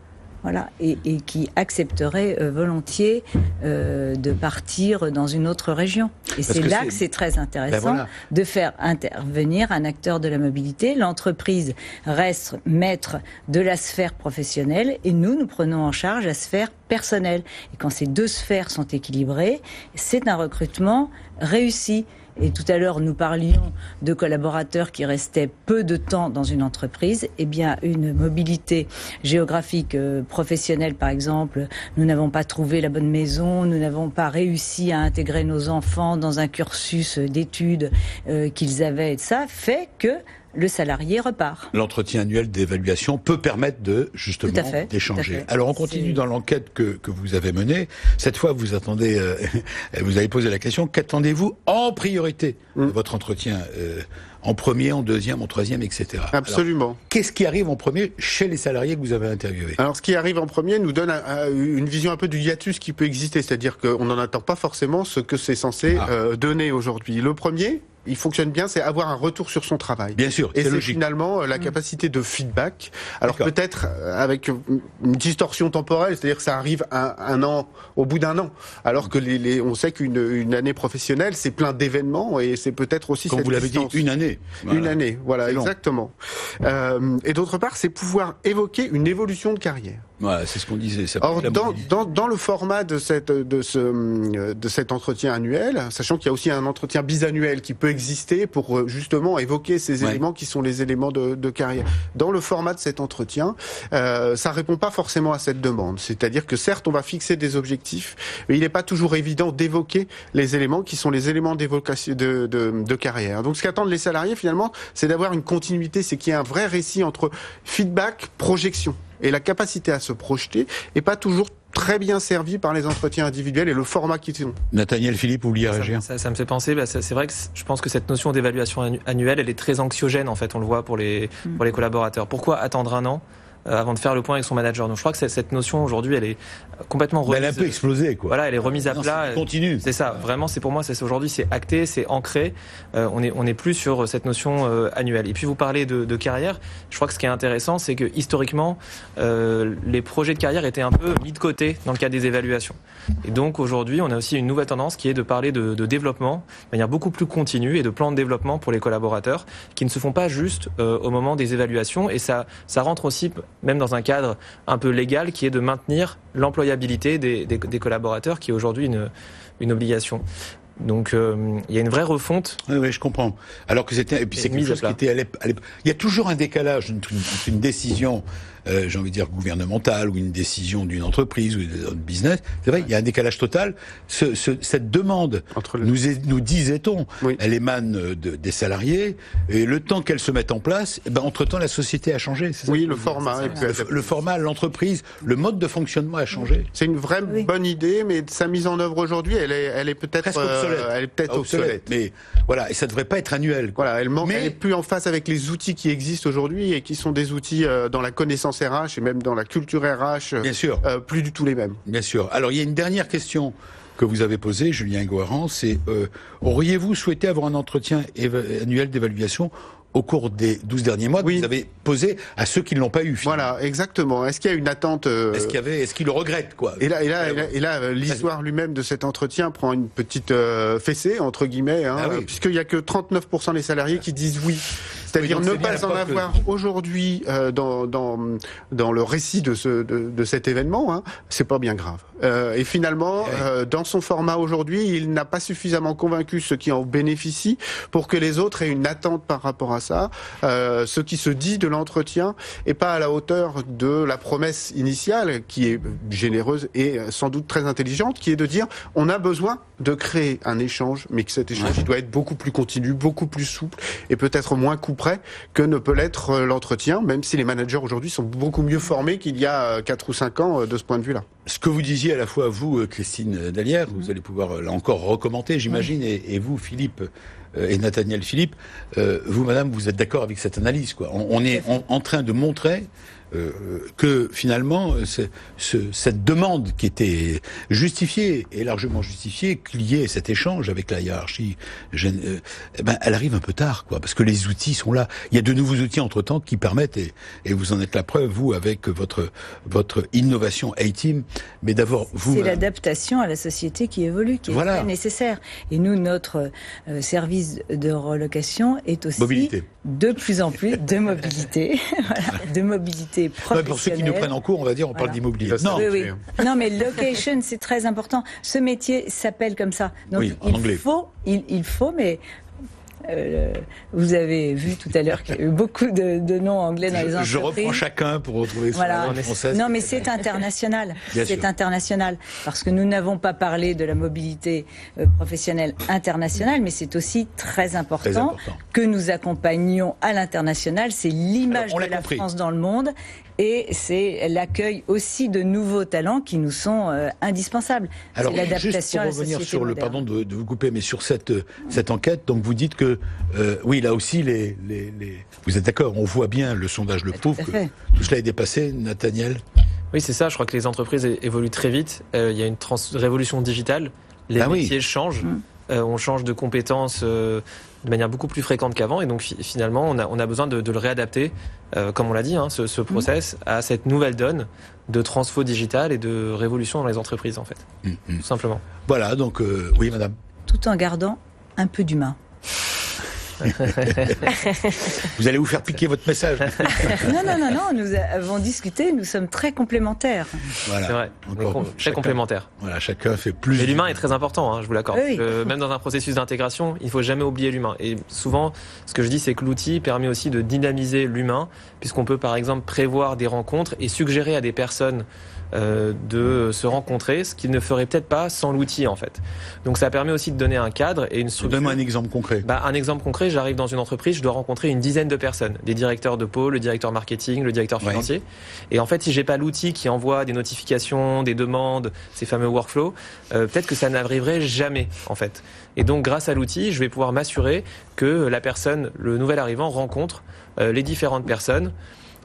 [SPEAKER 4] Voilà, et qui accepterait volontiers de partir dans une autre région. Et c'est là que c'est très intéressant de faire intervenir un acteur de la mobilité. L'entreprise reste maître de la sphère professionnelle et nous prenons en charge la sphère personnelle. Et quand ces deux sphères sont équilibrées, c'est un recrutement réussi. Et tout à l'heure, nous parlions de collaborateurs qui restaient peu de temps dans une entreprise. Eh bien, une mobilité géographique professionnelle, par exemple, nous n'avons pas trouvé la bonne maison, nous n'avons pas réussi à intégrer nos enfants dans un cursus d'études qu'ils avaient, et ça fait que le salarié repart. L'entretien
[SPEAKER 2] annuel d'évaluation peut permettre justement d'échanger. Alors on continue dans l'enquête que vous avez menée. Cette fois, vous avez posé la question, qu'attendez-vous en priorité de votre entretien en premier, en deuxième, en troisième, etc.
[SPEAKER 12] Absolument.
[SPEAKER 2] Alors, qu'est-ce qui arrive en premier chez les salariés que vous avez interviewés?
[SPEAKER 12] Alors, ce qui arrive en premier nous donne une vision un peu du hiatus qui peut exister, c'est-à-dire qu'on n'en attend pas forcément ce que c'est censé donner aujourd'hui. Le premier, il fonctionne bien, c'est avoir un retour sur son travail.
[SPEAKER 2] Bien sûr,
[SPEAKER 12] et c'est finalement la capacité de feedback. Alors peut-être avec une distorsion temporelle, c'est-à-dire que ça arrive au bout d'un an, alors que on sait qu'une année professionnelle, c'est plein d'événements et c'est peut-être aussi
[SPEAKER 2] comme
[SPEAKER 12] cette
[SPEAKER 2] vous l'avez dit, une année.
[SPEAKER 12] Voilà. Une année, voilà, exactement. Et d'autre part, c'est pouvoir évoquer une évolution de carrière.
[SPEAKER 2] Voilà, c'est ce qu'on disait.
[SPEAKER 12] Or, dans le format de cet entretien annuel, sachant qu'il y a aussi un entretien bisannuel qui peut exister pour justement évoquer ces éléments qui sont les éléments de carrière. Dans le format de cet entretien, ça répond pas forcément à cette demande. C'est-à-dire que certes, on va fixer des objectifs, mais il n'est pas toujours évident d'évoquer les éléments qui sont les éléments d'évocation de carrière. Donc, ce qu'attendent les salariés finalement, c'est d'avoir une continuité, c'est qu'il y ait un vrai récit entre feedback, projection. Et la capacité à se projeter n'est pas toujours très bien servi par les entretiens individuels et le format qu'ils ont.
[SPEAKER 2] Nathaniel Philippe, vous vouliez réagir?
[SPEAKER 3] Ça me fait penser, c'est vrai que je pense que cette notion d'évaluation annuelle, elle est très anxiogène en fait, on le voit pour les collaborateurs. Pourquoi attendre un an ? avant de faire le point avec son manager. Donc je crois que cette notion aujourd'hui, elle est complètement remise.
[SPEAKER 2] Elle a un peu explosé, quoi.
[SPEAKER 3] Voilà, elle est remise à plat.
[SPEAKER 2] Continue.
[SPEAKER 3] C'est ça. Vraiment, c'est pour moi, aujourd'hui, c'est acté, c'est ancré. On n'est plus sur cette notion annuelle. Et puis vous parlez de carrière. Je crois que ce qui est intéressant, c'est que historiquement, les projets de carrière étaient un peu mis de côté dans le cadre des évaluations. Et donc aujourd'hui, on a aussi une nouvelle tendance qui est de parler de développement de manière beaucoup plus continue et de plans de développement pour les collaborateurs qui ne se font pas juste au moment des évaluations. Et ça rentre aussi même dans un cadre un peu légal qui est de maintenir l'employabilité des collaborateurs, qui est aujourd'hui une obligation. Donc il y a une vraie refonte.
[SPEAKER 2] Oui, je comprends. Alors que c'était, et puis c'est quelque chose qui était il y a toujours un décalage entre une décision, j'ai envie de dire gouvernementale, ou une décision d'une entreprise ou d'un business. C'est vrai, il y a un décalage total. Cette demande, nous disait-on, elle émane des salariés, et le temps qu'elle se mette en place, entre-temps la société a changé.
[SPEAKER 12] Oui, le format.
[SPEAKER 2] Le format, l'entreprise, le mode de fonctionnement a changé.
[SPEAKER 12] C'est une vraie bonne idée, mais sa mise en œuvre aujourd'hui, elle est peut-être obsolète.
[SPEAKER 2] Mais voilà, et ça devrait pas être annuel.
[SPEAKER 12] Voilà, elle est plus en phase avec les outils qui existent aujourd'hui et qui sont des outils dans la connaissance RH et même dans la culture RH.
[SPEAKER 2] Bien sûr.
[SPEAKER 12] Plus du tout les mêmes.
[SPEAKER 2] Bien sûr. Alors il y a une dernière question que vous avez posée, Julien Goharan, c'est auriez-vous souhaité avoir un entretien annuel d'évaluation au cours des 12 derniers mois que vous avez posé à ceux qui ne l'ont pas eu, finalement.
[SPEAKER 12] Voilà, exactement. Est-ce qu'il y a une attente
[SPEAKER 2] Est-ce qu'ils le regrettent, quoi?
[SPEAKER 12] Et là, l'histoire lui-même de cet entretien prend une petite fessée, entre guillemets, puisqu'il n'y a que 39% des salariés qui disent oui. C'est-à-dire ne pas en avoir aujourd'hui dans le récit de cet événement, c'est pas bien grave. Et finalement, dans son format aujourd'hui, il n'a pas suffisamment convaincu ceux qui en bénéficient pour que les autres aient une attente par rapport à ça. Ce qui se dit de l'entretien est pas à la hauteur de la promesse initiale, qui est généreuse et sans doute très intelligente, qui est de dire on a besoin de créer un échange, mais que cet échange il doit être beaucoup plus continu, beaucoup plus souple et peut-être moins couperet que ne peut l'être l'entretien, même si les managers aujourd'hui sont beaucoup mieux formés qu'il y a 4 ou 5 ans de ce point de vue-là.
[SPEAKER 2] Ce que vous disiez à la fois vous, Christine Dallière, vous allez pouvoir là encore recommenter, j'imagine, et vous, Philippe, et Nathaniel Philippe, vous, madame, vous êtes d'accord avec cette analyse, quoi. On est en train de montrer que finalement cette demande qui était justifiée et largement justifiée, qu'il y ait cet échange avec la hiérarchie, elle arrive un peu tard, quoi, parce que les outils sont là. Il y a de nouveaux outils entre-temps qui permettent, et vous en êtes la preuve, vous, avec votre innovation A-Team, mais d'abord vous.
[SPEAKER 4] C'est l'adaptation à la société qui évolue, qui est très nécessaire. Et nous, notre service de relocation est aussi de plus en plus de mobilité, de mobilité professionnelle.
[SPEAKER 2] Pour ceux qui nous prennent en cours, on va dire, on parle d'immobilier.
[SPEAKER 4] Non, mais location, c'est très important. Ce métier s'appelle comme ça. Donc il faut, mais vous avez vu tout à l'heure qu'il y a eu beaucoup de noms anglais dans les entreprises.
[SPEAKER 2] Je reprends chacun pour retrouver son nom français.
[SPEAKER 4] Non, mais c'est international. C'est international. Parce que nous n'avons pas parlé de la mobilité professionnelle internationale, mais c'est aussi très important que nous accompagnions à l'international. C'est l'image de la France dans le monde. Et c'est l'accueil aussi de nouveaux talents qui nous sont indispensables.
[SPEAKER 2] Alors, juste pour revenir sur le, pardon de vous couper, mais sur cette enquête, donc vous dites que, oui, là aussi, vous êtes d'accord, on voit bien, le sondage le prouve, que tout cela est dépassé, Nathaniel?
[SPEAKER 3] Oui, c'est ça, je crois que les entreprises évoluent très vite, il y a une révolution digitale, les métiers changent, on change de compétences de manière beaucoup plus fréquente qu'avant, et donc finalement on a besoin de le réadapter, comme on l'a dit, ce process à cette nouvelle donne de transfo digital et de révolution dans les entreprises, en fait, tout simplement.
[SPEAKER 2] Voilà, donc oui, madame.
[SPEAKER 4] Tout en gardant un peu d'humain.
[SPEAKER 2] Vous allez vous faire piquer votre message.
[SPEAKER 4] Non, nous avons discuté, nous sommes très complémentaires.
[SPEAKER 2] Voilà.
[SPEAKER 3] C'est vrai, très complémentaires.
[SPEAKER 2] Voilà, chacun fait plus.
[SPEAKER 3] Et l'humain est très important, je vous l'accorde. Oui. Même dans un processus d'intégration, il ne faut jamais oublier l'humain. Et souvent, ce que je dis, c'est que l'outil permet aussi de dynamiser l'humain, puisqu'on peut par exemple prévoir des rencontres et suggérer à des personnes de se rencontrer, ce qu'ils ne feraient peut-être pas sans l'outil, en fait. Donc ça permet aussi de donner un cadre et une structure.
[SPEAKER 2] Donne-moi un exemple concret.
[SPEAKER 3] Un exemple concret, j'arrive dans une entreprise, je dois rencontrer une dizaine de personnes, des directeurs de pôle, le directeur marketing, le directeur financier. Et en fait, si j'ai pas l'outil qui envoie des notifications, des demandes, ces fameux workflows, peut-être que ça n'arriverait jamais, en fait. Et donc, grâce à l'outil, je vais pouvoir m'assurer que la personne, le nouvel arrivant, rencontre les différentes personnes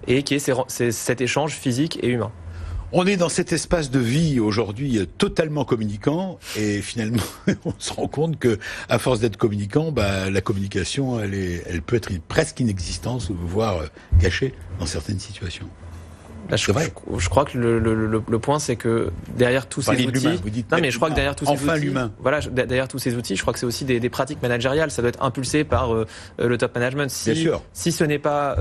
[SPEAKER 3] et qui est cet échange physique et humain.
[SPEAKER 2] On est dans cet espace de vie aujourd'hui totalement communicant et finalement on se rend compte que à force d'être communicant, la communication elle peut être presque inexistante voire gâchée dans certaines situations.
[SPEAKER 3] Je crois que le point, c'est que derrière tous ces outils, je crois que derrière tous ces outils, derrière tous ces outils, je crois que c'est aussi des pratiques managériales. Ça doit être impulsé par le top management. Si ce n'est pas,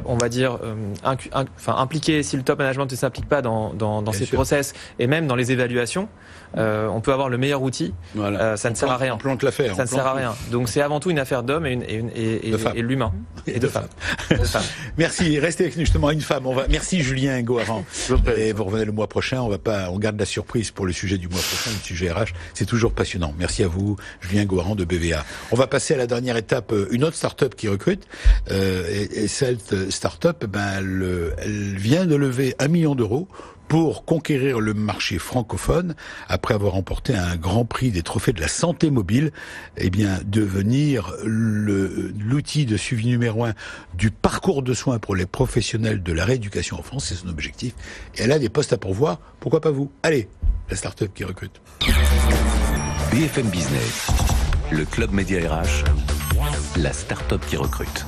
[SPEAKER 3] on va dire, impliqué, si le top management ne s'implique pas dans ces process et même dans les évaluations, on peut avoir le meilleur outil, ça ne sert à rien. Ça ne sert à rien. Donc c'est avant tout une affaire d'hommes et l'humain et de femmes.
[SPEAKER 2] Merci. Restez avec nous. Justement, une femme. Merci Julien Goharan. Et vous revenez le mois prochain. On garde la surprise pour le sujet du mois prochain, le sujet RH. C'est toujours passionnant. Merci à vous, Julien Goharan de BVA. On va passer à la dernière étape. Une autre start-up qui recrute. Et cette start-up, elle vient de lever 1 million d'euros pour conquérir le marché francophone, après avoir remporté un grand prix des trophées de la santé mobile, devenir l'outil de suivi numéro 1 du parcours de soins pour les professionnels de la rééducation en France, c'est son objectif. Et elle a des postes à pourvoir, pourquoi pas vous? Allez, la start-up qui recrute.
[SPEAKER 1] BFM Business, le club média RH, la start-up qui recrute.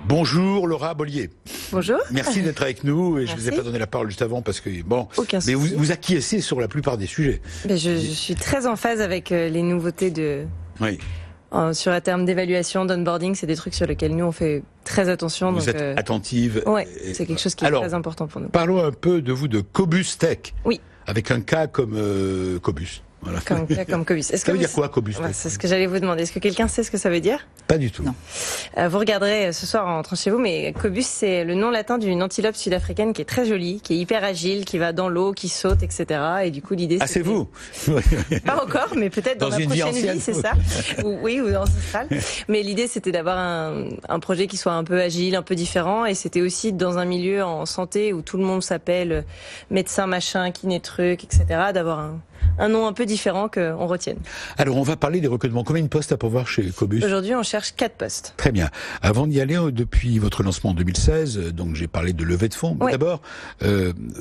[SPEAKER 2] Bonjour Laura Bollier.
[SPEAKER 13] Bonjour.
[SPEAKER 2] Merci d'être avec nous. Et je ne vous ai pas donné la parole juste avant parce que mais vous acquiescez sur la plupart des sujets.
[SPEAKER 13] Je suis très en phase avec les nouveautés sur la terme d'évaluation, d'onboarding. C'est des trucs sur lesquels nous on fait très attention.
[SPEAKER 2] Vous êtes attentive.
[SPEAKER 13] Oui, c'est quelque chose qui est très important pour nous.
[SPEAKER 2] Parlons un peu de vous, de Cobus Tech.
[SPEAKER 13] Oui.
[SPEAKER 2] Avec un K comme Cobus. Voilà.
[SPEAKER 13] Comme Cobus.
[SPEAKER 2] Ça veut dire quoi, Cobus?
[SPEAKER 13] C'est ce que j'allais vous demander. Est-ce que quelqu'un sait ce que ça veut dire?
[SPEAKER 2] Pas du tout.
[SPEAKER 13] Non. Vous regarderez ce soir en rentrant chez vous, mais Cobus, c'est le nom latin d'une antilope sud-africaine qui est très jolie, qui est hyper agile, qui va dans l'eau, qui saute, etc. Et du coup, l'idée,
[SPEAKER 2] c'est vous?
[SPEAKER 13] Pas encore, mais peut-être dans la prochaine vie, c'est ça. ou ancestrale. Mais l'idée, c'était d'avoir un projet qui soit un peu agile, un peu différent. Et c'était aussi dans un milieu en santé où tout le monde s'appelle médecin, machin, kiné truc, etc. D'avoir un nom un peu différent qu'on retienne.
[SPEAKER 2] Alors, on va parler des recrutements. Combien de postes à pourvoir chez Cobus?
[SPEAKER 13] Aujourd'hui, on cherche 4 postes.
[SPEAKER 2] Très bien. Avant d'y aller, depuis votre lancement en 2016, donc j'ai parlé de levée de fonds. Oui. D'abord,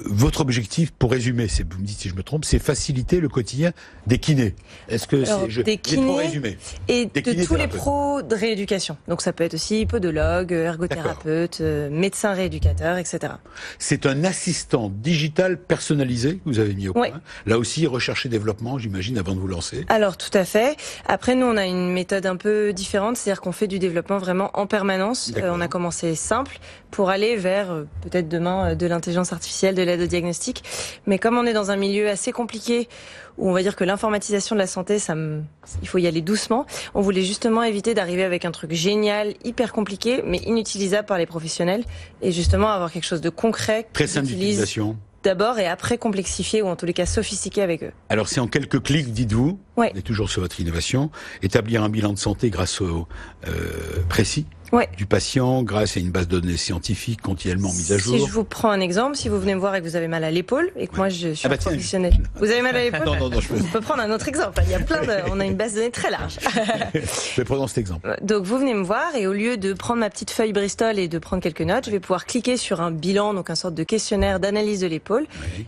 [SPEAKER 2] votre objectif, pour résumer, vous me dites si je me trompe, c'est faciliter le quotidien des kinés. Est-ce que
[SPEAKER 13] des kinés et de tous les pros de rééducation. Donc ça peut être aussi podologue, ergothérapeute, médecin rééducateur, etc.
[SPEAKER 2] C'est un assistant digital personnalisé que vous avez mis au point. Là aussi, recherche et développement, j'imagine, avant de vous lancer.
[SPEAKER 13] Alors, tout à fait. Après, nous, on a une méthode un peu différente, c'est-à-dire qu'on fait du développement vraiment en permanence. On a commencé simple pour aller vers, peut-être demain, de l'intelligence artificielle, de l'aide au diagnostic. Mais comme on est dans un milieu assez compliqué, où on va dire que l'informatisation de la santé, il faut y aller doucement, on voulait justement éviter d'arriver avec un truc génial, hyper compliqué, mais inutilisable par les professionnels, et justement avoir quelque chose de concret.
[SPEAKER 2] Très simple d'utilisation.
[SPEAKER 13] D'abord et après complexifier ou en tous les cas sophistiquer avec eux.
[SPEAKER 2] Alors c'est en quelques clics, dites-vous, on est toujours sur votre innovation, établir un bilan de santé grâce au précis du patient, grâce à une base de données scientifique continuellement mise à jour.
[SPEAKER 13] Si je vous prends un exemple, si vous venez me voir et que vous avez mal à l'épaule et que moi je suis professionnel. Vous avez mal à l'épaule?
[SPEAKER 2] Non, je
[SPEAKER 13] peux prendre un autre exemple. Il y a on a une base de données très large.
[SPEAKER 2] Mais prenons cet exemple.
[SPEAKER 13] Donc vous venez me voir et au lieu de prendre ma petite feuille Bristol et de prendre quelques notes, je vais pouvoir cliquer sur un bilan, donc un sorte de questionnaire d'analyse de l'épaule.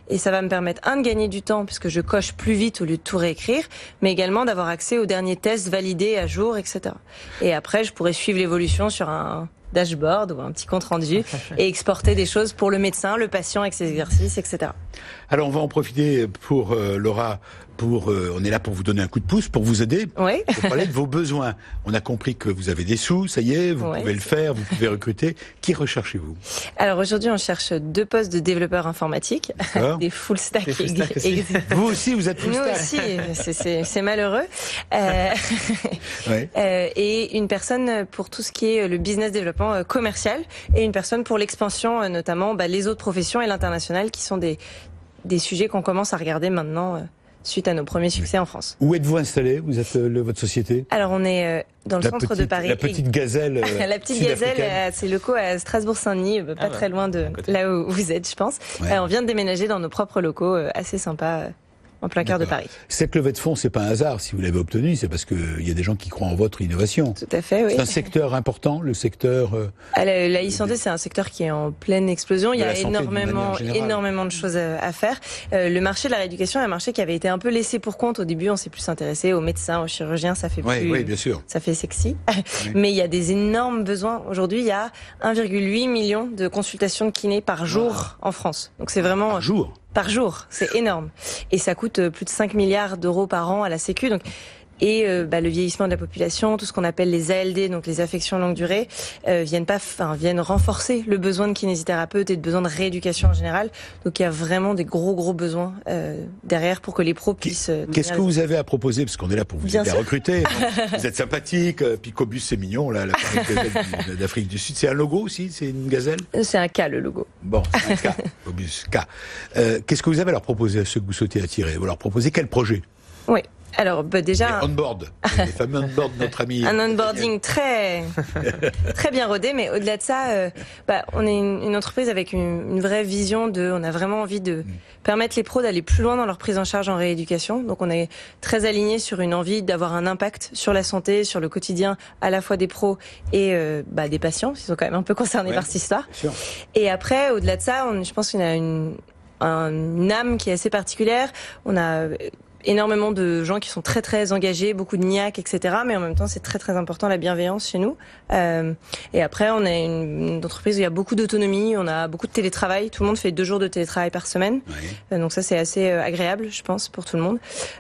[SPEAKER 13] Et ça va me permettre, de gagner du temps puisque je coche plus vite au lieu de tout réécrire, mais également d'avoir accès aux derniers tests validés à jour, etc. Et après, je pourrais suivre l'évolution sur un dashboard ou un petit compte rendu et exporter des choses pour le médecin, le patient avec ses exercices, etc.
[SPEAKER 2] Alors on va en profiter pour Laura. On est là pour vous donner un coup de pouce, pour vous aider, pour parler de vos besoins. On a compris que vous avez des sous, ça y est, vous pouvez le faire, vous pouvez recruter. Qui recherchez-vous?
[SPEAKER 13] Alors aujourd'hui, on cherche 2 postes de développeurs informatiques, des full stack.
[SPEAKER 2] Vous aussi, vous êtes full stack.
[SPEAKER 13] Nous aussi, c'est malheureux. Et une personne pour tout ce qui est le business développement commercial et une personne pour l'expansion, notamment les autres professions et l'international, qui sont des sujets qu'on commence à regarder maintenant suite à nos premiers succès en France.
[SPEAKER 2] Où êtes-vous installé? Vous êtes votre société?
[SPEAKER 13] Alors on est dans le centre de Paris.
[SPEAKER 2] La petite gazelle.
[SPEAKER 13] La petite gazelle, c'est locaux à Strasbourg-Saint-Denis, pas très loin de là où vous êtes, je pense. On vient de déménager dans nos propres locaux, assez sympa. en plein cœur de Paris.
[SPEAKER 2] Cette levée de fonds, c'est pas un hasard. Si vous l'avez obtenue, c'est parce qu'il y a des gens qui croient en votre innovation.
[SPEAKER 13] Tout à fait, oui.
[SPEAKER 2] C'est un secteur important, le secteur...
[SPEAKER 13] La e-santé, c'est un secteur qui est en pleine explosion. Il y a énormément de choses à faire. Le marché de la rééducation est un marché qui avait été un peu laissé pour compte. Au début, on s'est plus intéressé aux médecins, aux chirurgiens, ça fait plus...
[SPEAKER 2] Oui, bien sûr.
[SPEAKER 13] Ça fait sexy. Oui. Mais il y a des énormes besoins. Aujourd'hui, il y a 1,8 million de consultations de kiné par jour en France. Donc c'est vraiment...
[SPEAKER 2] Par jour ?
[SPEAKER 13] Par jour, c'est énorme. Et ça coûte plus de 5 milliards d'euros par an à la Sécu. Donc, le vieillissement de la population, tout ce qu'on appelle les ALD, donc les affections longue durée, viennent renforcer le besoin de kinésithérapeutes et de besoin de rééducation en général. Donc il y a vraiment des gros besoins derrière pour que les pros puissent...
[SPEAKER 2] Qu'est-ce que vous avez à proposer? Parce qu'on est là pour vous aider à recruter. Vous êtes sympathique, puis Cobus c'est mignon, là, la gazelle d'Afrique du Sud. C'est un logo aussi? C'est une gazelle?
[SPEAKER 13] C'est un K, le logo.
[SPEAKER 2] Bon, c'est un K, Cobus, K. Qu'est-ce que vous avez à leur proposer à ceux que vous souhaitez attirer? Vous leur proposez quel projet?
[SPEAKER 13] Oui. Alors, déjà...
[SPEAKER 2] On-board, les fameux on-board de notre ami...
[SPEAKER 13] Un onboarding très bien rodé, mais au-delà de ça, on est une entreprise avec une vraie vision on a vraiment envie de permettre les pros d'aller plus loin dans leur prise en charge en rééducation. Donc on est très aligné sur une envie d'avoir un impact sur la santé, sur le quotidien, à la fois des pros et des patients, qui sont quand même un peu concernés par cette histoire.
[SPEAKER 2] Sûr.
[SPEAKER 13] Et après, au-delà de ça, je pense qu'on a une âme qui est assez particulière. On a... énormément de gens qui sont très engagés, beaucoup de niaques, etc. Mais en même temps, c'est très important la bienveillance chez nous. Et après, on est une entreprise où il y a beaucoup d'autonomie, on a beaucoup de télétravail. Tout le monde fait 2 jours de télétravail par semaine. Oui. Donc ça, c'est assez agréable, je pense, pour tout le monde.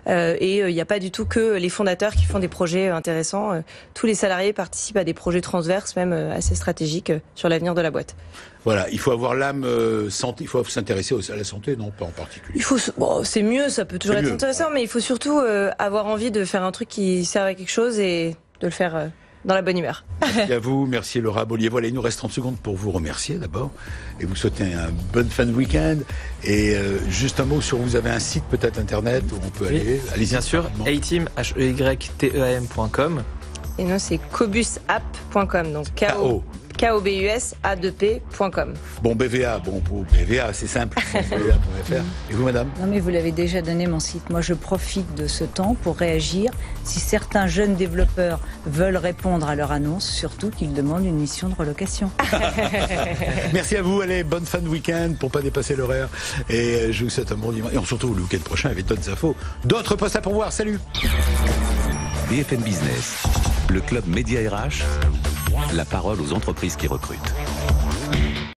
[SPEAKER 13] Et il n'y a pas du tout que les fondateurs qui font des projets intéressants. Tous les salariés participent à des projets transverses, même assez stratégiques sur l'avenir de la boîte.
[SPEAKER 2] Voilà, il faut avoir l'âme santé, il faut s'intéresser à la santé, non pas en particulier.
[SPEAKER 13] C'est mieux, ça peut toujours être intéressant, mais il faut surtout avoir envie de faire un truc qui sert à quelque chose et de le faire dans la bonne humeur.
[SPEAKER 2] Merci à vous, merci Laura Bollier. Voilà, il nous reste 30 secondes pour vous remercier d'abord et vous souhaiter un bon fin de week-end. Et juste un mot sur, vous avez un site peut-être internet où on peut aller. Allez-y,
[SPEAKER 3] bien sûr, A-Team, HEYTEAM.com.
[SPEAKER 13] Et non, c'est cobusapp.com, donc KOBUSA2P.com.
[SPEAKER 2] Bon, BVA, pour BVA, c'est simple. BVA.fr. Et vous, madame?
[SPEAKER 4] Non, mais vous l'avez déjà donné, mon site. Moi, je profite de ce temps pour réagir. Si certains jeunes développeurs veulent répondre à leur annonce, surtout qu'ils demandent une mission de relocation.
[SPEAKER 2] Merci à vous. Allez, bonne fin de week-end pour pas dépasser l'horaire. Et je vous souhaite un bon dimanche. Et on se retrouve le week-end prochain avec d'autres infos. D'autres postes à pourvoir. Salut!
[SPEAKER 1] BFM Business, le club Média RH, la parole aux entreprises qui recrutent.